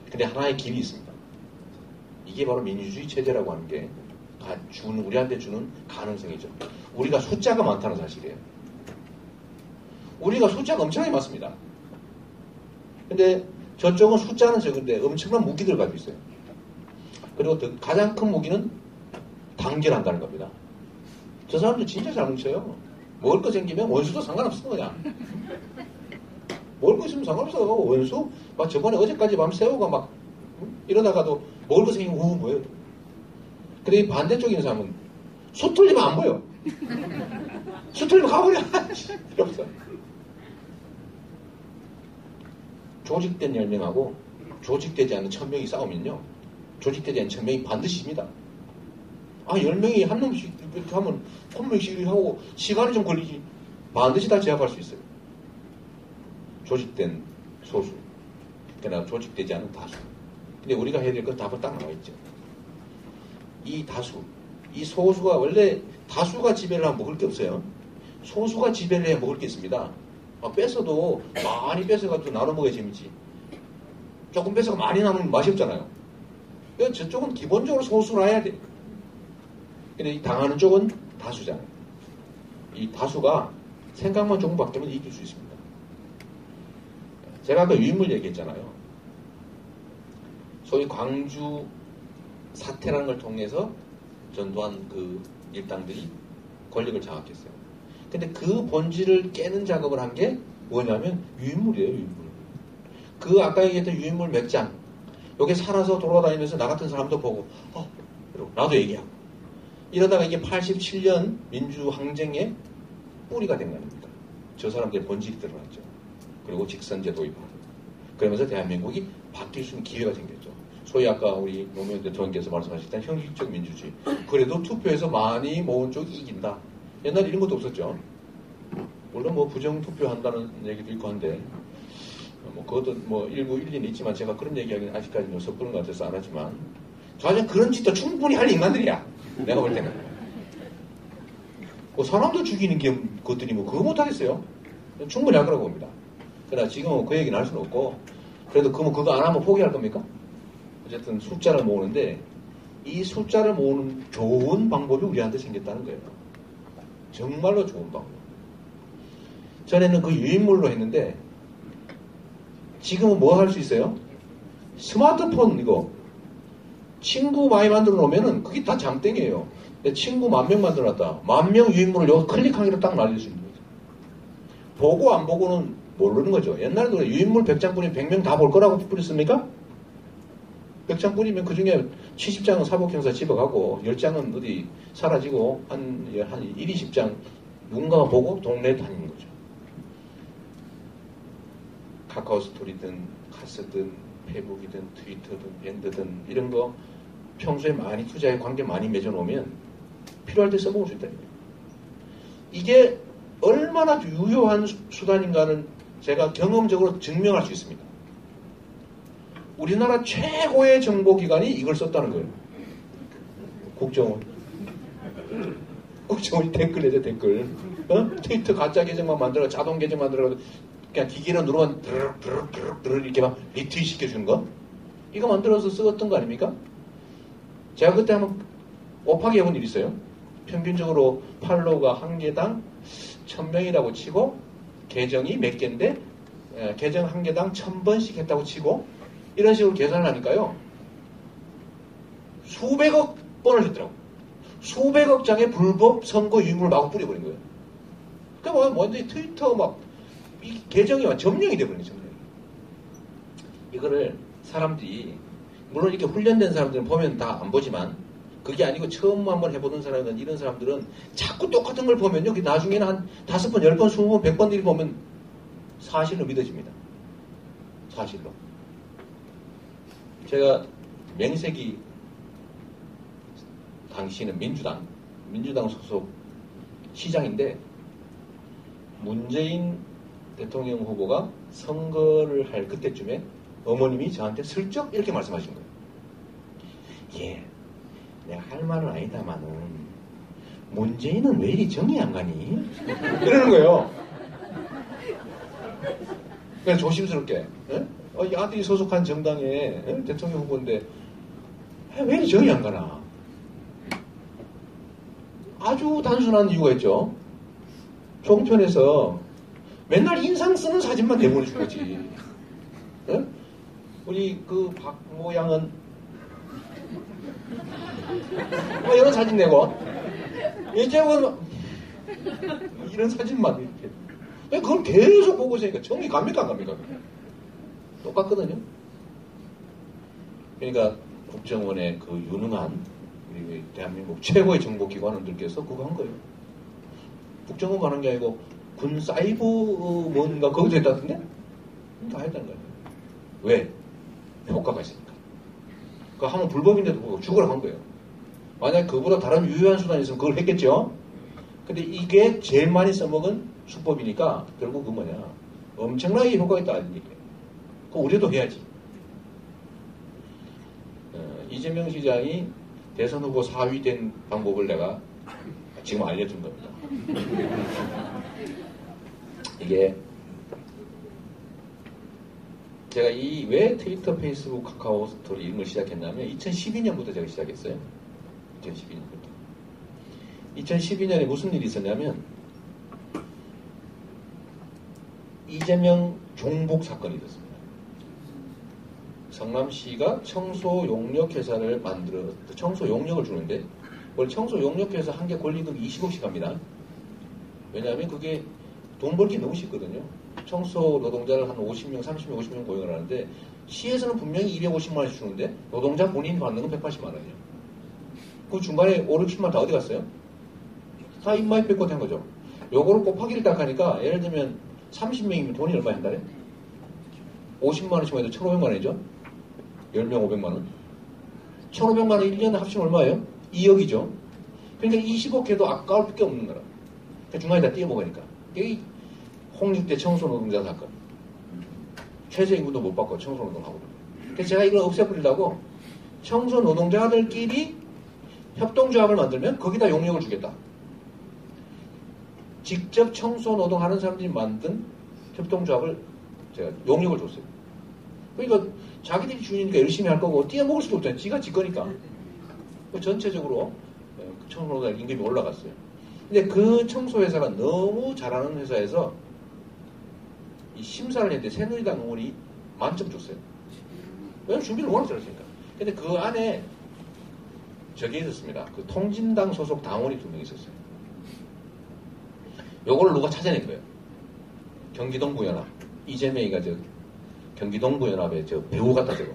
근데 하나의 길이 있습니다. 이게 바로 민주주의 체제라고 하는 게 우리한테 주는 가능성이죠. 우리가 숫자가 많다는 사실이에요. 우리가 숫자가 엄청나게 많습니다. 근데 저쪽은 숫자는 적은데 엄청난 무기들을 가지고 있어요. 그리고 가장 큰 무기는 단결한다는 겁니다. 저 사람들 진짜 잘 뭉쳐요. 먹을 거 생기면 원수도 상관없어 그냥. 먹을 거 있으면 상관없어. 원수 막 저번에 어제까지 밤 새우가 막 이러다가도 먹을 거 생기면 우 뭐예요. 근데 반대쪽에 있는 사람은 수 틀리면 안 보여. 수 틀리면 가버려. 이러면서. 조직된 10명하고 조직되지 않는 1000명이 싸우면요. 조직되지 않는 1000명이 반드시 집니다. 10명이 한 놈씩 이렇게 하면 한 명씩 이렇게 하고 시간이 좀 걸리지. 반드시 다 제압할 수 있어요. 조직된 소수. 그러나 조직되지 않은 다수. 근데 우리가 해야 될 건 답은 딱 나와 있죠. 이 다수, 이 소수가 원래 다수가 지배를 하면 먹을 게 없어요. 소수가 지배를 해야 먹을 게 있습니다. 뺏어도 많이 뺏어가지고 나눠 먹어야 재밌지. 조금 뺏어가 많이 남으면 맛이 없잖아요. 그러니까 저쪽은 기본적으로 소수라 해야 돼. 근데 이 당하는 쪽은 다수잖아요. 이 다수가 생각만 조금 바뀌면 이길 수 있습니다. 제가 아까 유인물 얘기했잖아요. 소위 광주 사태라는 걸 통해서 전두환 그 일당들이 권력을 장악했어요. 근데 그 본질을 깨는 작업을 한 게 뭐냐면 유인물이에요, 유인물. 그 아까 얘기했던 유인물 몇 장, 여기 살아서 돌아다니면서 나 같은 사람도 보고, 이러고 나도 얘기하고. 이러다가 이게 87년 민주항쟁의 뿌리가 된 거 아닙니까? 저 사람들의 본질이 드러났죠. 그리고 직선제 도입하고. 그러면서 대한민국이 바뀔 수 있는 기회가 생겼죠. 소위 아까 우리 노무현 대통령께서 말씀하셨던 형식적 민주주의. 그래도 투표에서 많이 모은 쪽이 이긴다. 옛날에 이런 것도 없었죠. 물론 뭐 부정투표 한다는 얘기도 있고 한데, 뭐 그것도 뭐 일부 일리는 있지만 제가 그런 얘기하기는 아직까지 섣부른 것 같아서 안 하지만, 자기는 그런 짓도 충분히 할 인간들이야. 내가 볼 때는. 뭐 사람도 죽이는 것들이 뭐 그거 못하겠어요. 충분히 할 거라고 봅니다. 그러나 지금은 그 얘기는 할 수는 없고, 그래도 그거 안 하면 포기할 겁니까? 어쨌든 숫자를 모으는데, 이 숫자를 모으는 좋은 방법이 우리한테 생겼다는 거예요. 정말로 좋은 방법. 전에는 그 유인물로 했는데, 지금은 뭐 할 수 있어요? 스마트폰 이거. 친구 많이 만들어 놓으면은 그게 다 장땡이에요. 내 친구 10,000명 만들어 놨다. 10,000명 유인물을 여기 클릭하기로 딱 날릴 수 있는 거죠. 보고 안 보고는 모르는 거죠. 옛날에도 유인물 100장 뿌리면 100명 다 볼 거라고 뿌렸습니까? 100장 뿌리면 그 중에 70장은 사복형사 집어가고 10장은 어디 사라지고 한 1, 20장 누군가가 보고 동네에 다니는 거죠. 카카오 스토리든 카스든 페북이든 트위터든 밴드든 이런 거 평소에 많이 투자해 관계 많이 맺어놓으면 필요할 때 써먹을 수 있다. 이게 얼마나 유효한 수단인가는 제가 경험적으로 증명할 수 있습니다. 우리나라 최고의 정보기관이 이걸 썼다는 거예요. 국정원. 국정원이 댓글 내죠, 댓글. 트위터 가짜 계정만 만들어, 자동 계정 만들어, 그냥 기계로 누르면 드르륵 이렇게 막 리트윗 시켜주는 거? 이거 만들어서 쓰었던 거 아닙니까? 제가 그때 한번 오파기 해본 일이 있어요. 평균적으로 팔로우가 한 개당 1000명이라고 치고, 계정이 몇 개인데, 계정 한 개당 1000번씩 했다고 치고, 이런 식으로 계산을 하니까요. 수백억 번을 했더라고. 수백억 장의 불법 선거 유인물을 마구 뿌려버린 거예요. 그러니까 완전히 트위터 막, 이 계정이 점령이 돼버린 거예요, 점령이. 이거를 사람들이, 물론 이렇게 훈련된 사람들은 보면 다 안 보지만, 그게 아니고 처음 한번 해보는 사람은, 이런 사람들은 자꾸 똑같은 걸 보면요, 나중에는 한 5번, 10번, 20번, 100번 일 보면 사실로 믿어집니다. 사실로. 제가 명색이 당시는 민주당 소속 시장인데, 문재인 대통령 후보가 선거를 할 그때쯤에 어머님이 저한테 슬쩍 이렇게 말씀하신 거예요. 예, 내가 할 말은 아니다마는 문재인은 왜 이리 정이 안 가니? 이러는 거예요. 그냥 조심스럽게. 이 아들이 소속한 정당의 대통령 후보인데 왜 이리 정이 안 가나? 아주 단순한 이유가 있죠. 종편에서 맨날 인상 쓰는 사진만 내보내준 거지. 우리 그 박모 양은 이런 사진 내고, 이제는 이런 사진만 이렇게. 그걸 계속 보고 있으니까 정이 갑니까 안 갑니까? 똑같거든요. 그러니까 국정원의 그 유능한 우리 대한민국 최고의 정보기관원들께서 그거 한 거예요. 국정원만 한 게 아니고 군 사이버 뭔가 거기도 했다던데? 다 했다는 거예요. 왜? 효과가 있으니까. 그거 하면 불법인데도 그거 죽으라고 한 거예요. 만약 그보다 다른 유효한 수단이 있으면 그걸 했겠죠? 근데 이게 제일 많이 써먹은 수법이니까 결국 그 뭐냐, 엄청나게 효과가 있다 아닙니까? 그거 우리도 해야지. 이재명 시장이 대선 후보 4위 된 방법을 내가 지금 알려준 겁니다. 이게 제가 왜 트위터, 페이스북, 카카오 스토리 이런 걸 시작했냐면 2012년부터 제가 시작했어요. 2012년부터. 2012년에 무슨 일이 있었냐면 이재명 종북 사건이 됐습니다. 성남시가 청소 용역 회사를 만들어 청소 용역을 주는데 원래 청소 용역 회사 한 개 권리금이 20억씩 합니다. 왜냐하면 그게 돈 벌기 너무 쉽거든요. 청소 노동자를 한 50명, 30명, 50명 고용을 하는데 시에서는 분명히 250만 원씩 주는데 노동자 본인이 받는 건 180만 원이에요. 그 중간에 5, 60만 원 다 어디 갔어요? 다 입마이 뺏고 된 거죠. 요거를 곱하기를 딱 하니까 예를 들면 30명이면 돈이 얼마 한달에? 50만 원씩 해도 1,500만 원이죠? 10명 500만 원. 1,500만 원 1년에 합치면 얼마예요? 2억이죠. 그러니까 20억 해도 아까울 게 없는 거라. 그러니까 중간에 다 띄어먹으니까. 여기 홍익대 청소노동자 사건. 최저임금도 못 받고 청소노동하고. 그래서 제가 이걸 없애버리려고 청소노동자들끼리 협동조합을 만들면 거기다 용역을 주겠다. 직접 청소노동하는 사람들이 만든 협동조합을 제가 용역을 줬어요. 그러니까 자기들이 주니까 열심히 할 거고 띄어먹을 수도 없잖아요. 지가 지 거니까. 전체적으로 청소노동자 임금이 올라갔어요. 근데 그 청소회사가 너무 잘하는 회사에서 이 심사를 했는데 새누리당 의원이 만점 줬어요. 왜냐면 준비를 워낙 잘했으니까. 근데 그 안에 저게 있었습니다. 그 통진당 소속 당원이 2명 있었어요. 요걸 누가 찾아낸 거예요. 경기동부연합. 이재명이가 경기동부연합의 배우 같다 저거.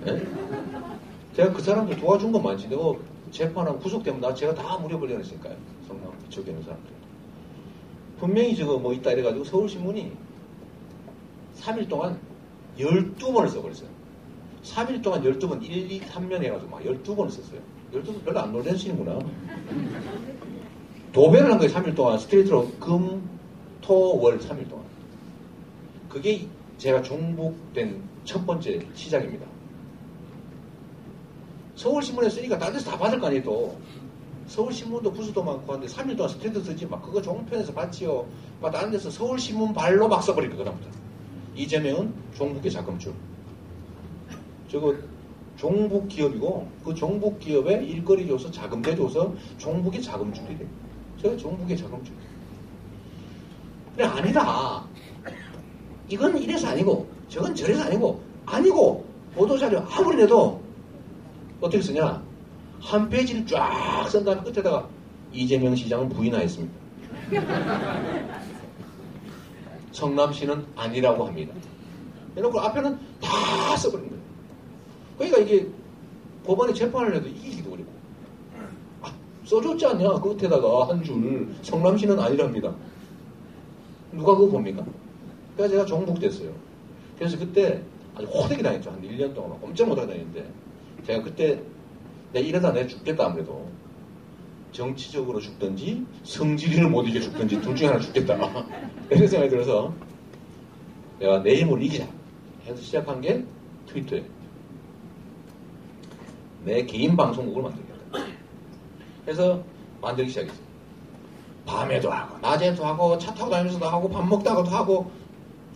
네? 제가 그 사람들 도와준 건 많지. 내가 재판하고 구속되면 제가 다 무료벌려냈으니까요. 성남 그쪽에 있는 사람들. 분명히 저거 뭐 있다 이래가지고 서울신문이 3일 동안 12번을 써버렸어요. 3일 동안 12번, 1, 2, 3년 해가지고 막 12번을 썼어요. 12번 별로 안 놀라시는구나. 도배를 한 거예요, 3일 동안. 스트레이트로 금, 토, 월 3일 동안. 그게 제가 종북된 첫 번째 시작입니다. 서울신문에 쓰니까 다른 데서 다 받을 거 아니에요, 또. 서울신문도 부수도 많고 하는데 3일 동안 스트레이트 쓰지 막 그거 종편에서 받지요. 막 다른 데서 서울신문 발로 막 써버릴 거예요, 그다음부터. 이재명은 종북의 자금줄. 저거 종북 기업이고 그 종북 기업에 일거리 줘서 자금대 줘서 종북의 자금줄이래. 저거 종북의 자금줄. 근데 아니다. 이건 이래서 아니고 저건 저래서 아니고 보도자료 아무리 내도 어떻게 쓰냐. 한 페이지를 쫙 쓴 다음에 끝에다가 이재명 시장은 부인하였습니다. 성남시는 아니라고 합니다. 해놓고 앞에는 다 써버린 거예요. 그러니까 이게 법원에 재판을 해도 이기기도 어렵고. 써줬지 않냐? 끝에다가 한 줄. 성남시는 아니랍니다. 누가 그거 봅니까? 그래서 제가 종북됐어요. 그래서 그때 아주 호되게 당했죠. 한 1년 동안 막 꼼짝 못하게 다녔는데 제가 그때 내가 이러다 내가 죽겠다 아무래도. 정치적으로 죽든지 성질을 못 이겨 죽든지 둘 중에 하나 죽겠다. 이런 생각이 들어서 내가 내 힘을 이기자 해서 시작한 게 트위터예요. 내 개인 방송국을 만들겠다. 그래서 만들기 시작했어요. 밤에도 하고 낮에도 하고 차 타고 다니면서도 하고 밥 먹다가도 하고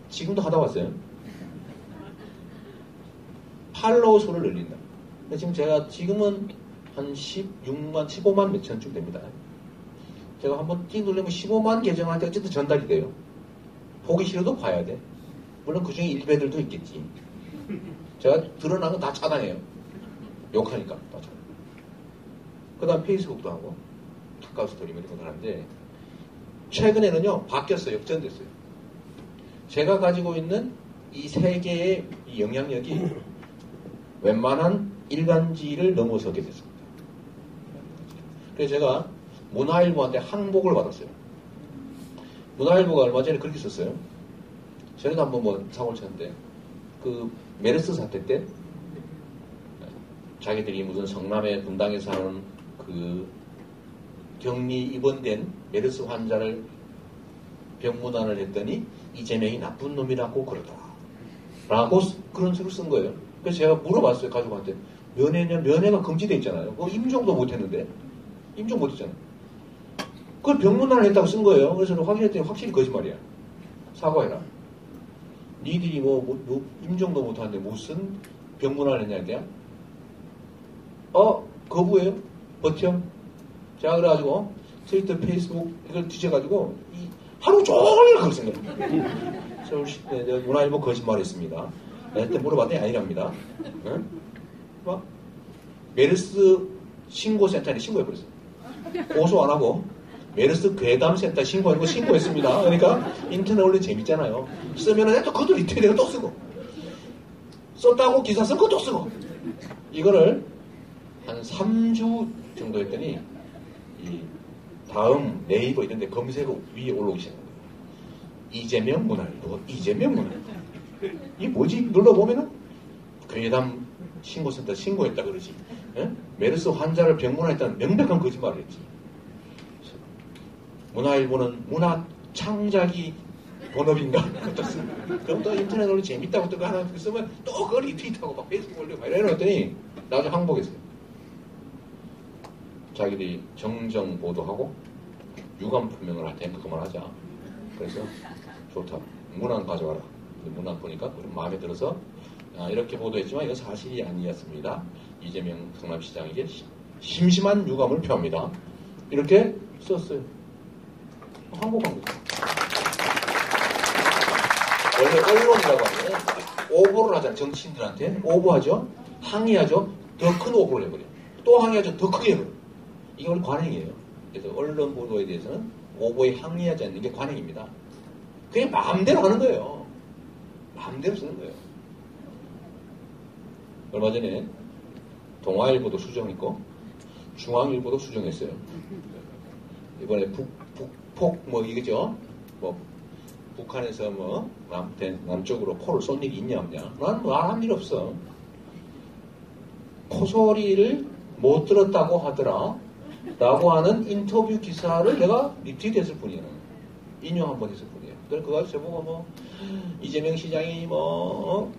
지금도 하다 왔어요. 팔로우 수를 늘린다. 지금 제가 지금은 한 16만, 15만 몇천쯤 됩니다. 제가 한번 띵 누르면 15만 계정한테 어쨌든 전달이 돼요. 보기 싫어도 봐야 돼. 물론 그 중에 일배들도 있겠지. 제가 드러난 건 다 차단해요. 욕하니까 다 차단. 그 다음 페이스북도 하고 카카오 스토리 이런 거 하는데 최근에는요 바뀌었어요. 역전됐어요. 제가 가지고 있는 이 세 개의 이 영향력이 웬만한 일간지를 넘어서게 됐습니다. 그래서 제가 문화일보한테 항복을 받았어요. 문화일보가 얼마 전에 그렇게 썼어요. 전에도 한번 뭐 사고를 쳤는데 그 메르스 사태 때 자기들이 무슨 성남의 분당에서 하는 그 격리 입원된 메르스 환자를 병문안을 했더니 이재명이 나쁜 놈이라고 그러더라. 라고 그런 식으로 쓴 거예요. 그래서 제가 물어봤어요. 가족한테. 면회가 금지돼 있잖아요. 그거 임종도 못했는데. 임종 못했잖아요. 그걸 병문안을 했다고 쓴 거예요. 그래서 확인했더니 확실히 거짓말이야. 사과해라. 니들이 임종도 못하는데 무슨 병문안을 했냐 이게야? 거부해요? 버텨? 제가 그래가지고 트위터, 페이스북 이걸 뒤져가지고 하루 종일 그걸 쓴 거예요. 문화일보 거짓말했습니다. 그때 물어봤더니 아니랍니다. 응? 막 메르스 신고센터에 신고해버렸어요. 고소 안 하고 메르스 괴담센터 신고하는 거 신고했습니다. 그러니까 인터넷 원래 재밌잖아요. 쓰면은 또 그것도 리트윗해서 또 쓰고 썼다고 기사 쓴 거 또 쓰고 이거를 한 3주 정도 했더니 이 다음 네이버 이런 데 검색 위에 올라오기 시작합니다. 이재명 문화일보, 이재명 문화일보. 이게 뭐지? 눌러보면은 괴담 신고센터 신고했다 그러지. 예? 메르스 환자를 병문안했다는 명백한 거짓말을 했지. 문화일보는 문화 창작이 본업인가? 그럼 또 인터넷으로 재밌다고 또 하나 쓰면 또 그걸 리트윗하고 막 페이스북 올리고 막 이래놨더니 나중에 항복했어요. 자기들이 정정 보도하고 유감 표명을 할 테니까 그만하자. 그래서 좋다. 문안 가져와라. 문안 보니까 마음에 들어서 이렇게 보도했지만 이건 사실이 아니었습니다. 이재명 성남시장에게 심심한 유감을 표합니다. 이렇게 썼어요. 항복한 거죠. 원래 언론이라고 하면 오보를 하잖아요. 정치인들한테 오보하죠. 항의하죠. 더 큰 오보를 해버려요. 또 항의하죠. 더 크게 해버려요. 이게 원래 관행이에요. 그래서 언론 보도에 대해서는 오보에 항의하지 않는 게 관행입니다. 그게 마음대로 하는 거예요. 마음대로 쓰는 거예요. 얼마 전에 동아일보도 수정했고 중앙일보도 수정했어요. 이번에 북폭 뭐 이거죠. 뭐 북한에서 뭐 남쪽으로 포를 쏜 일이 있냐 없냐. 난 말한 일 없어. 코소리를 못 들었다고 하더라 라고 하는 인터뷰 기사를 내가 리트윗했을 뿐이에요. 인용 한번 했을 뿐이에요. 그래서 그거 저보고 뭐 이재명 시장이 뭐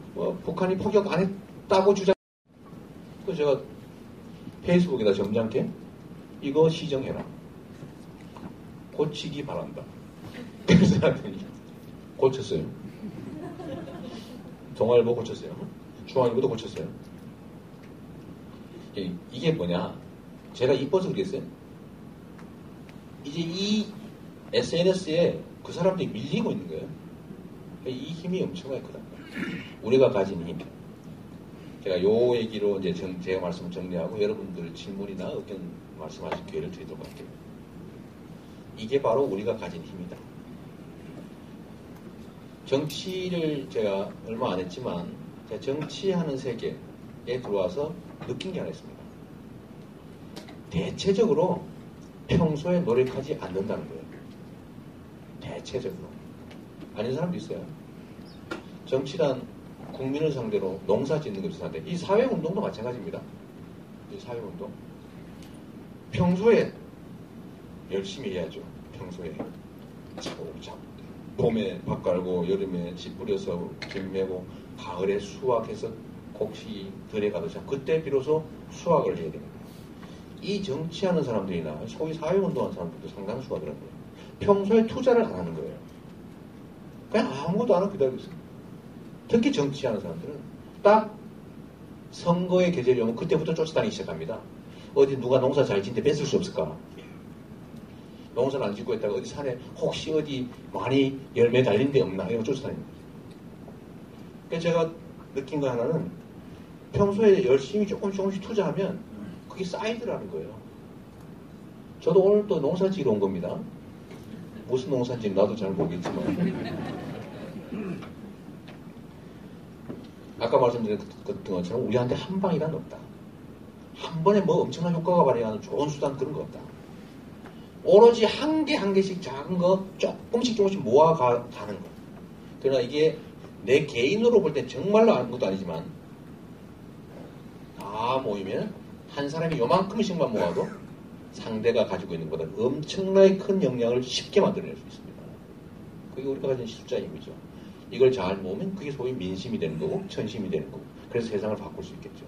북한이 포격 안 했다고 주장. 그래서 제가 페이스북에다 점잖게 이거 시정해라. 고치기 바란다. 그래서 고쳤어요. 동아일보 고쳤어요. 중앙일보도 고쳤어요. 이게 뭐냐? 제가 이뻐서 그랬어요. 이제 이 SNS에 그 사람들이 밀리고 있는 거예요. 이 힘이 엄청나게 크다. 우리가 가진 힘. 제가 요 얘기로 이제 제가 말씀 정리하고 여러분들 질문이나 의견 말씀하실 기회를 드리도록 할게요. 이게 바로 우리가 가진 힘이다. 정치를 제가 얼마 안 했지만 제가 정치하는 세계에 들어와서 느낀 게 하나 있습니다. 대체적으로 평소에 노력하지 않는다는 거예요. 대체적으로. 아닌 사람도 있어요. 정치란 국민을 상대로 농사 짓는 것이 상대. 이 사회운동도 마찬가지입니다. 이 사회운동. 평소에 열심히 해야죠. 평소에. 차곡차곡. 봄에 밥 갈고 여름에 집 뿌려서 김 메고 가을에 수확해서 곡식 들에 가듯이 그때 비로소 수확을 해야 됩니다. 이 정치하는 사람들이나 소위 사회운동하는 사람들도 상당수가 그런 거예요. 평소에 투자를 안 하는 거예요. 그냥 아무것도 안 하고 기다리고 있어요. 특히 정치하는 사람들은 딱 선거의 계절이 오면 그때부터 쫓아다니기 시작합니다. 어디 누가 농사 잘 짓는데 뺏을 수 없을까? 농사를 안 짓고 있다가 어디 산에 혹시 어디 많이 열매 달린 데 없나? 이런 거 쫓아다닙니다. 그래서 제가 느낀 거 하나는 평소에 열심히 조금씩 투자하면 그게 쌓이더라는 거예요. 저도 오늘 또 농사 지러 온 겁니다. 무슨 농사인지는 나도 잘 모르겠지만 아까 말씀드린 것처럼 우리한테 한 방이란 없다. 한 번에 뭐 엄청난 효과가 발휘하는 좋은 수단 그런 거 없다. 오로지 한 개씩 작은 거 조금씩 모아가는 거. 그러나 이게 내 개인으로 볼 때 정말로 아무것도 아니지만 다 모이면 한 사람이 요만큼씩만 모아도 상대가 가지고 있는 것보다 엄청나게 큰 영향을 쉽게 만들어낼 수 있습니다. 그게 우리가 가진 숫자의 힘이죠. 이걸 잘 모으면 그게 소위 민심이 되는 거고 천심이 되는 거고 그래서 세상을 바꿀 수 있겠죠.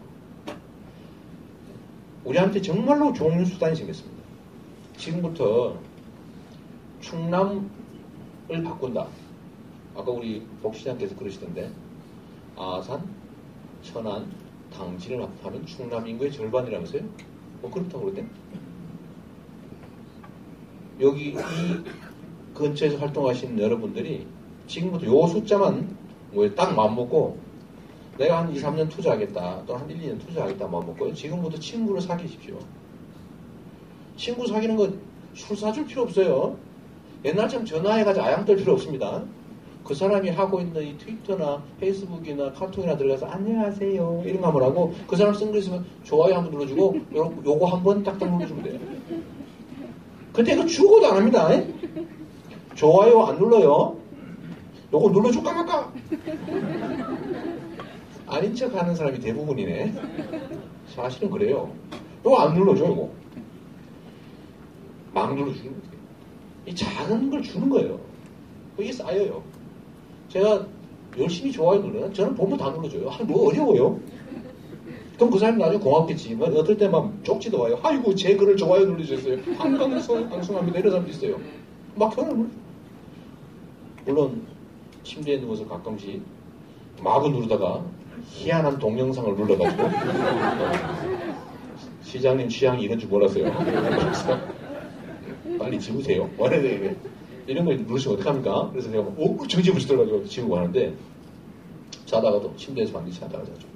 우리한테 정말로 좋은 수단이 생겼습니다. 지금부터 충남을 바꾼다. 아까 우리 복시장께서 그러시던데 아산, 천안, 당진을 합하면 충남 인구의 절반이라면서요? 뭐 그렇다고 그러대. 여기 이 근처에서 활동하시는 여러분들이 지금부터 요 숫자만 뭐 딱 마음먹고 내가 한 2, 3년 투자하겠다. 또 한 1, 2년 투자하겠다 마음먹고 지금부터 친구를 사귀십시오. 친구 사귀는 거 술 사줄 필요 없어요. 옛날처럼 전화해가지고 아양 떨 필요 없습니다. 그 사람이 하고 있는 이 트위터나 페이스북이나 카톡이나 들어가서 안녕하세요 이런 거 한번 하고 그 사람 쓴 글 있으면 좋아요 한번 눌러주고 요거 한번 딱딱 눌러주면 돼요. 근데 이거 죽어도 안 합니다. 좋아요 안 눌러요. 요거 눌러줄까 말까? 아닌 척 하는 사람이 대부분이네. 사실은 그래요. 요거 안 눌러줘 요거. 막 눌러주는 거예요. 이 작은 걸 주는 거예요. 이게 쌓여요. 제가 열심히 좋아요 눌러요. 저는 보면 다 눌러줘요. 뭐 어려워요? 그럼 그 사람이 나중에 고맙겠지만 어떨 때 막 쪽지도 와요. 아이고 제 글을 좋아요 눌러주셨어요. 방송합니다. 이런 사람도 있어요. 막 저는 물론 침대에 누워서 가끔씩 마구 누르다가 희한한 동영상을 눌러가지고 시장님 취향이 이런 줄 몰랐어요. 빨리 지우세요. 이런 걸 누르시면 어떡합니까? 그래서 내가 정지부시 들어가지고 지우고 하는데 자다가도 침대에서 반드시 자다가 자죠.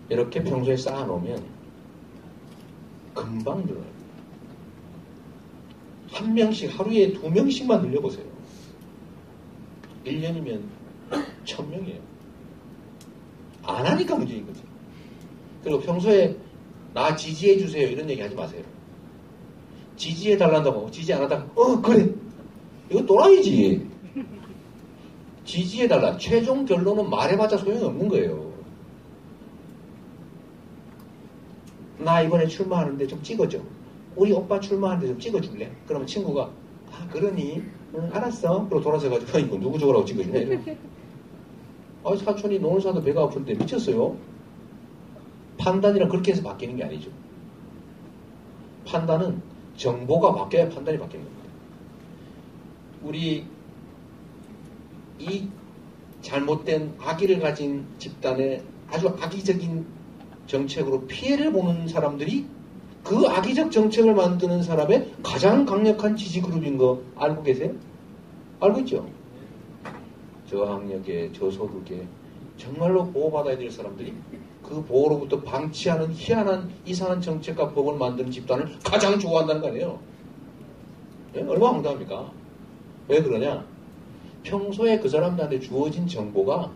이렇게 평소에 쌓아놓으면 금방 늘어요. 한 명씩 하루에 2명씩만 늘려보세요. 1년이면 1000명이에요. 안 하니까 문제인 거지. 그리고 평소에 나 지지해주세요 이런 얘기 하지 마세요. 지지해달란다고 지지 안 하다가 그래 이거 또라이지. 지지해달라. 최종 결론은 말해봤자 소용이 없는 거예요. 나 이번에 출마하는데 좀 찍어줘. 우리 오빠 출마하는데 좀 찍어줄래? 그러면 친구가 그러니? 응, 알았어. 그리고 돌아서가지고 이거 누구 저거라고 찍어주네. 사촌이 논을 사도 배가 아픈데 미쳤어요. 판단이란 그렇게 해서 바뀌는 게 아니죠. 판단은 정보가 바뀌어야 판단이 바뀌는 겁니다. 우리 이 잘못된 악의를 가진 집단의 아주 악의적인 정책으로 피해를 보는 사람들이 그 악의적 정책을 만드는 사람의 가장 강력한 지지그룹인 거 알고 계세요? 알고 있죠? 저학력에 저소득에 정말로 보호받아야 될 사람들이 그 보호로부터 방치하는 희한한 이상한 정책과 법을 만드는 집단을 가장 좋아한다는 거 아니에요? 네? 얼마나 황당합니까? 왜 그러냐? 평소에 그 사람들한테 주어진 정보가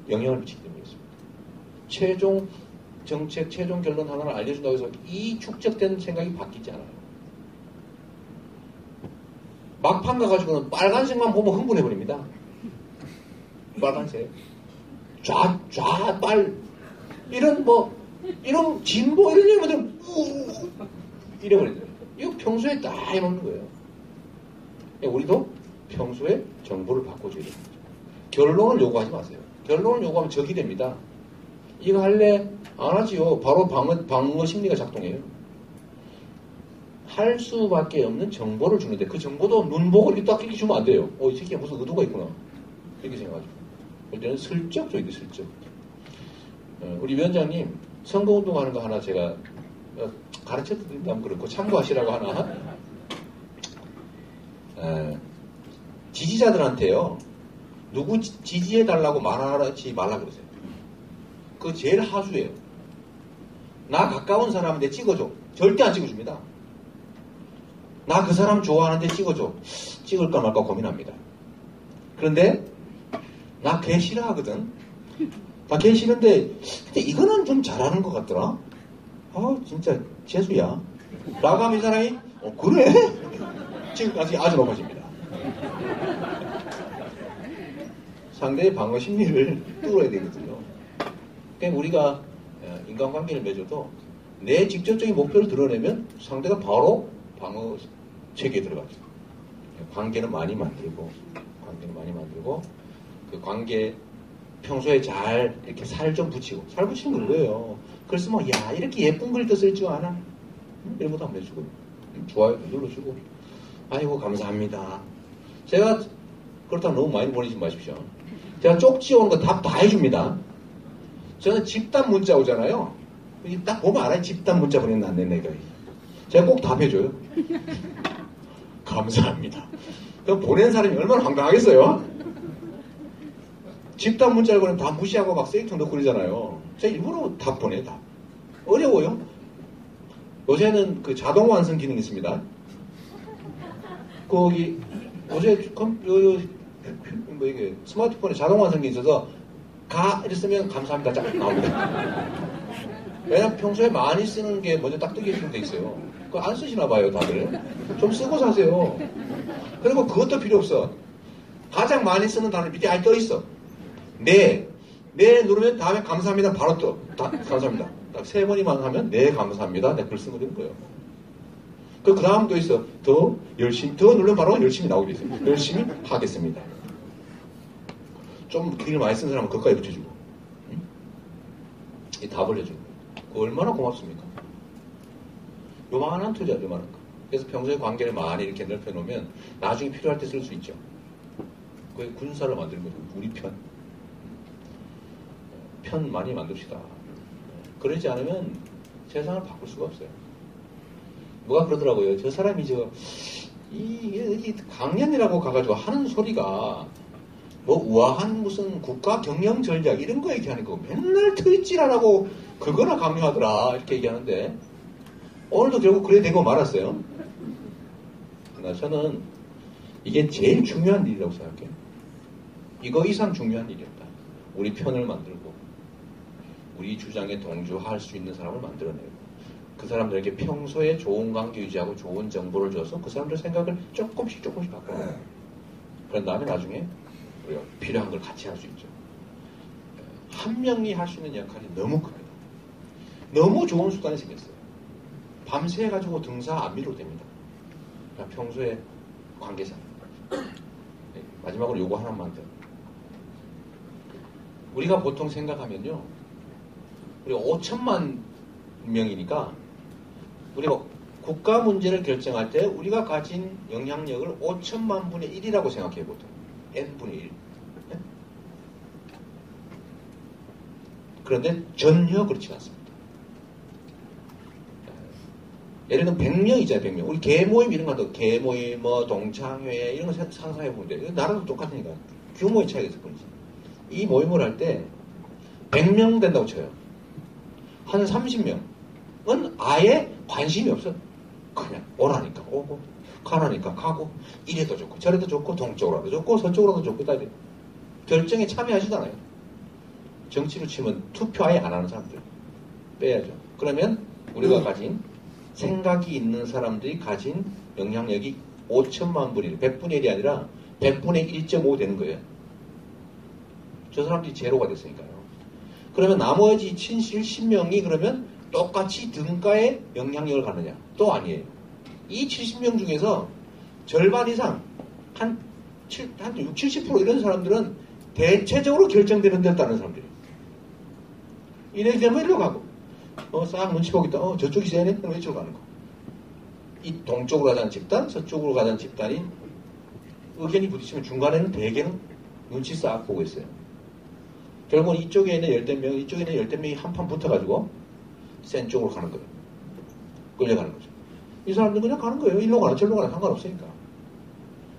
영향을 미치기 때문에 그렇습니다. 최종 정책, 최종 결론 하나를 알려준다고 해서 이 축적된 생각이 바뀌지 않아요. 막판 가가지고는 빨간색만 보면 흥분해버립니다. 빨간색. 빨. 이런 진보, 이런 얘기만 이래버리더라고요. 이거 평소에 다 해놓는 거예요. 우리도 평소에 정보를 바꿔줘야 됩니다. 결론을 요구하지 마세요. 결론을 요구하면 적이 됩니다. 이거 할래? 안 하지요. 바로 방어 심리가 작동해요. 할 수밖에 없는 정보를 주는데 그 정보도 눈 보고 이렇게 딱 이렇게 주면 안 돼요. 이 새끼가 무슨 의도가 있구나. 이렇게 생각하죠. 그럴 때는 슬쩍 줘야 돼, 슬쩍. 우리 위원장님 선거운동하는 거 하나 제가 가르쳐드린다면 그렇고 참고하시라고 하나 지지자들한테요 누구 지지해달라고 말하지 말라 그러세요. 그거 제일 하수예요. 나 가까운 사람인데 찍어줘. 절대 안 찍어줍니다. 나 그 사람 좋아하는데 찍어줘. 찍을까 말까 고민합니다. 그런데 나 걔 싫어하거든. 나 걔 싫은데 근데 이거는 좀 잘하는 것 같더라. 진짜 재수야. 라고 하면 이 사람이 그래? 지금까지 아주 넘어집니다. 상대의 방어 심리를 뚫어야 되거든요. 그러니까 우리가 인간관계를 맺어도 내 직접적인 목표를 드러내면 상대가 바로 방어 체계에 들어가죠. 관계는 많이 만들고 그 관계 평소에 잘 이렇게 살 좀 붙이고 살 붙이는 건 뭐예요? 글 쓰면 야 이렇게 예쁜 글도 쓸 줄 아나? 이런 것도 한번 해주고 좋아요 눌러주고 아이고 감사합니다. 제가 그렇다고 너무 많이 보내지 마십시오. 제가 쪽지 오는 거 답 다 해줍니다. 저는 집단 문자 오잖아요. 딱 보면 알아요. 집단 문자 보냈나 안 냈나 이거. 제가 꼭 답해줘요. 감사합니다. 그럼 보낸 사람이 얼마나 황당하겠어요? 집단 문자를 보내면 다 무시하고 막 쓰레기통 넣고 그러잖아요. 제가 일부러 다 보내요, 다. 어려워요. 요새는 그 자동 완성 기능이 있습니다. 거기, 요새, 뭐 이게 스마트폰에 자동 완성기 있어서 이랬으면 감사합니다. 딱 나옵니다. 왜냐면 평소에 많이 쓰는 게 먼저 딱 뜨게 돼 있어요. 그거 안 쓰시나 봐요, 다들. 좀 쓰고 사세요. 그리고 그것도 필요 없어. 가장 많이 쓰는 단어 밑에 아예 떠 있어. 네 누르면 다음에 감사합니다. 바로 떠. 감사합니다. 딱 3번이만 하면 네 감사합니다. 내가 글 쓰고 되는 거예요. 그 다음 또 있어. 더 누르면 바로 열심히 나오게 있어요. 열심히 하겠습니다. 좀 길을 많이 쓴 사람은 그것까지 붙여주고. 응? 이 답을 해주고. 그거 얼마나 고맙습니까? 요만한 투자, 요만한 거. 그래서 평소에 관계를 많이 이렇게 넓혀놓으면 나중에 필요할 때 쓸 수 있죠. 그게 군사를 만드는 거죠. 우리 편 많이 만듭시다. 그러지 않으면 세상을 바꿀 수가 없어요. 누가 그러더라고요. 저 사람이 이 강연이라고 가가지고 하는 소리가 뭐 우아한 무슨 국가 경영 전략 이런 거 얘기하는 거 맨날 트윗질하라고 그거나 강요하더라 이렇게 얘기하는데 오늘도 결국 그래 되고 말았어요. 그러나 저는 이게 제일 중요한 일이라고 생각해요. 이거 이상 중요한 일이었다. 우리 편을 만들고 우리 주장에 동조할 수 있는 사람을 만들어내고 그 사람들에게 평소에 좋은 관계 유지하고 좋은 정보를 줘서 그 사람들 생각을 조금씩 바꿔요. 그런 다음에 나중에 우리가 필요한 걸 같이 할 수 있죠. 한 명이 할 수 있는 역할이 너무 큽니다. 너무 좋은 수단이 생겼어요. 밤새 해가지고 등사 안 밀어도 됩니다. 그냥 평소에 관계상. 마지막으로 요거 하나만 더. 우리가 보통 생각하면요. 우리가 5천만 명이니까 우리가 국가 문제를 결정할 때 우리가 가진 영향력을 5천만 분의 1이라고 생각해요. 보통. n분의 1. 네? 그런데 전혀 그렇지 않습니다. 예를 들면 100명이잖아요. 100명. 우리 개모임 이런 거 하도 개모임, 뭐 동창회 이런 거 상상해 보면 돼요. 나라도 똑같으니까 규모의 차이가 있을 뿐이지. 이 모임을 할 때 100명 된다고 쳐요. 한 30명은 아예 관심이 없어. 그냥 오라니까 오고 가라니까 가고 이래도 좋고 저래도 좋고 동쪽으로도 좋고 서쪽으로도 좋고 다 이래. 결정에 참여하지도 않아요. 정치로 치면 투표 아예 안 하는 사람들 빼야죠. 그러면 우리가 가진 생각이 있는 사람들이 가진 영향력이 5천만 분이 100분의 1이 아니라 100분의 1.5 되는 거예요. 저 사람들이 제로가 됐으니까요. 그러면 나머지 70명이 그러면 똑같이 등가에 영향력을 갖느냐? 또 아니에요. 이 70명 중에서 절반 이상 한 60, 70% 이런 사람들은 대체적으로 결정되는 데를 따르는 사람들이에요. 이래 되면 이리로 가고 싹 눈치 보겠다. 저쪽이 세네? 그럼 이쪽으로 가는 거. 이 동쪽으로 가자는 집단, 서쪽으로 가자는 집단이 의견이 부딪히면 중간에는 대개는 눈치 싹 보고 있어요. 결국은 이쪽에 있는 10명, 이쪽에 있는 10명이 한판 붙어가지고 센 쪽으로 가는 거예요. 끌려가는 거죠. 이 사람들은 그냥 가는 거예요. 일로 가나 절로 가나 상관없으니까.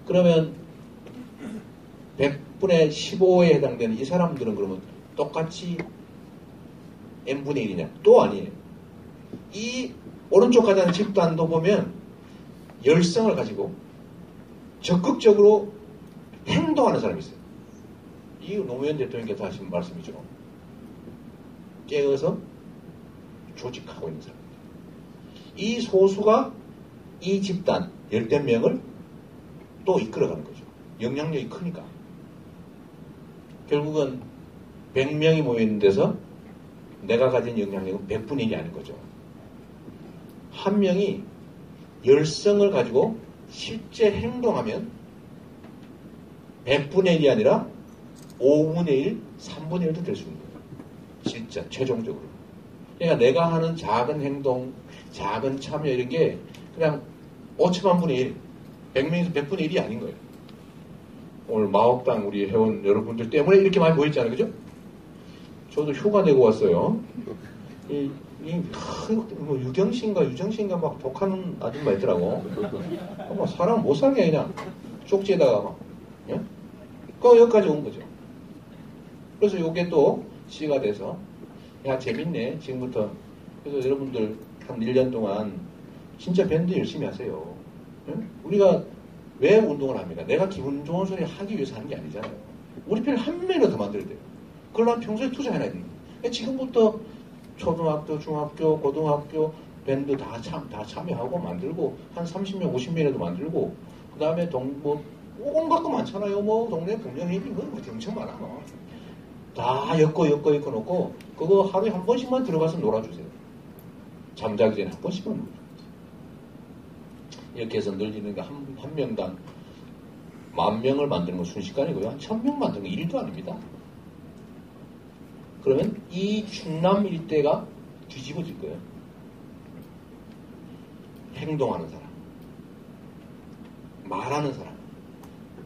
그러면 100분의 15에 해당되는 이 사람들은 그러면 똑같이 n분의 1이냐? 또 아니에요. 이 오른쪽 가자는 집단도 보면 열성을 가지고 적극적으로 행동하는 사람이 있어요. 이 노무현 대통령께서 하신 말씀이죠. 깨어서 조직하고 있는 사람입니다. 이 소수가 이 집단 10명을 또 이끌어가는 거죠. 영향력이 크니까. 결국은 100명이 모여있는 데서 내가 가진 영향력은 100분의 1이 아닌 거죠. 한 명이 열성을 가지고 실제 행동하면 100분의 1이 아니라 5분의 1, 3분의 1도 될 수 있는 거예요. 진짜 최종적으로. 그러니까 내가 하는 작은 행동, 작은 참여 이런 게 그냥 5천만 분의 1, 100명에서 100분의 1이 아닌 거예요. 오늘 마옥당 우리 회원 여러분들 때문에 이렇게 많이 모였잖아요. 그죠? 저도 휴가 내고 왔어요. 뭐 유정씨인가 막 독한 아줌마 있더라고. 사람 못 살게 그냥 쪽지에다가 막, 예? 그 여기까지 온 거죠. 그래서 요게 또 시가 돼서, 야, 재밌네, 지금부터. 그래서 여러분들 한 1년 동안 진짜 밴드 열심히 하세요. 예? 우리가 왜 운동을 합니까? 내가 기분 좋은 소리 하기 위해서 하는 게 아니잖아요. 우리 편을 한 명이라도 더 만들어야 돼요. 그걸 난 평소에 투자해놔야 됩니다. 지금부터 초등학교, 중학교, 고등학교, 밴드 다 참여하고 만들고, 한 30명, 50명이라도 만들고, 그 다음에 온갖 거 많잖아요. 뭐, 동네 공연회비, 뭐, 엄청 많아. 뭐. 다 엮어 놓고, 그거 하루에 한 번씩만 들어가서 놀아주세요. 잠자기 전에 한 번씩만 놀아주세요. 이렇게 해서 늘리는 게 한 명당 10,000명을 만드는 건 순식간이고요. 한 1,000명 만드는 건 일도 아닙니다. 그러면 이 충남 일대가 뒤집어질 거예요. 행동하는 사람, 말하는 사람,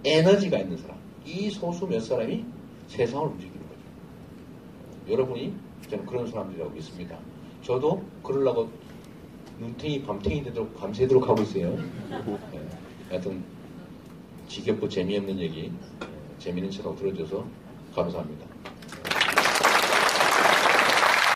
에너지가 있는 사람, 이 소수 몇 사람이 세상을 움직이는 거죠. 여러분이 저는 그런 사람들이라고 믿습니다. 저도 그러려고 눈탱이 밤탱이 되도록 밤새도록 하고 있어요. 네. 하여튼 지겹고 재미없는 얘기 재미있는 척하고 들어줘서 감사합니다.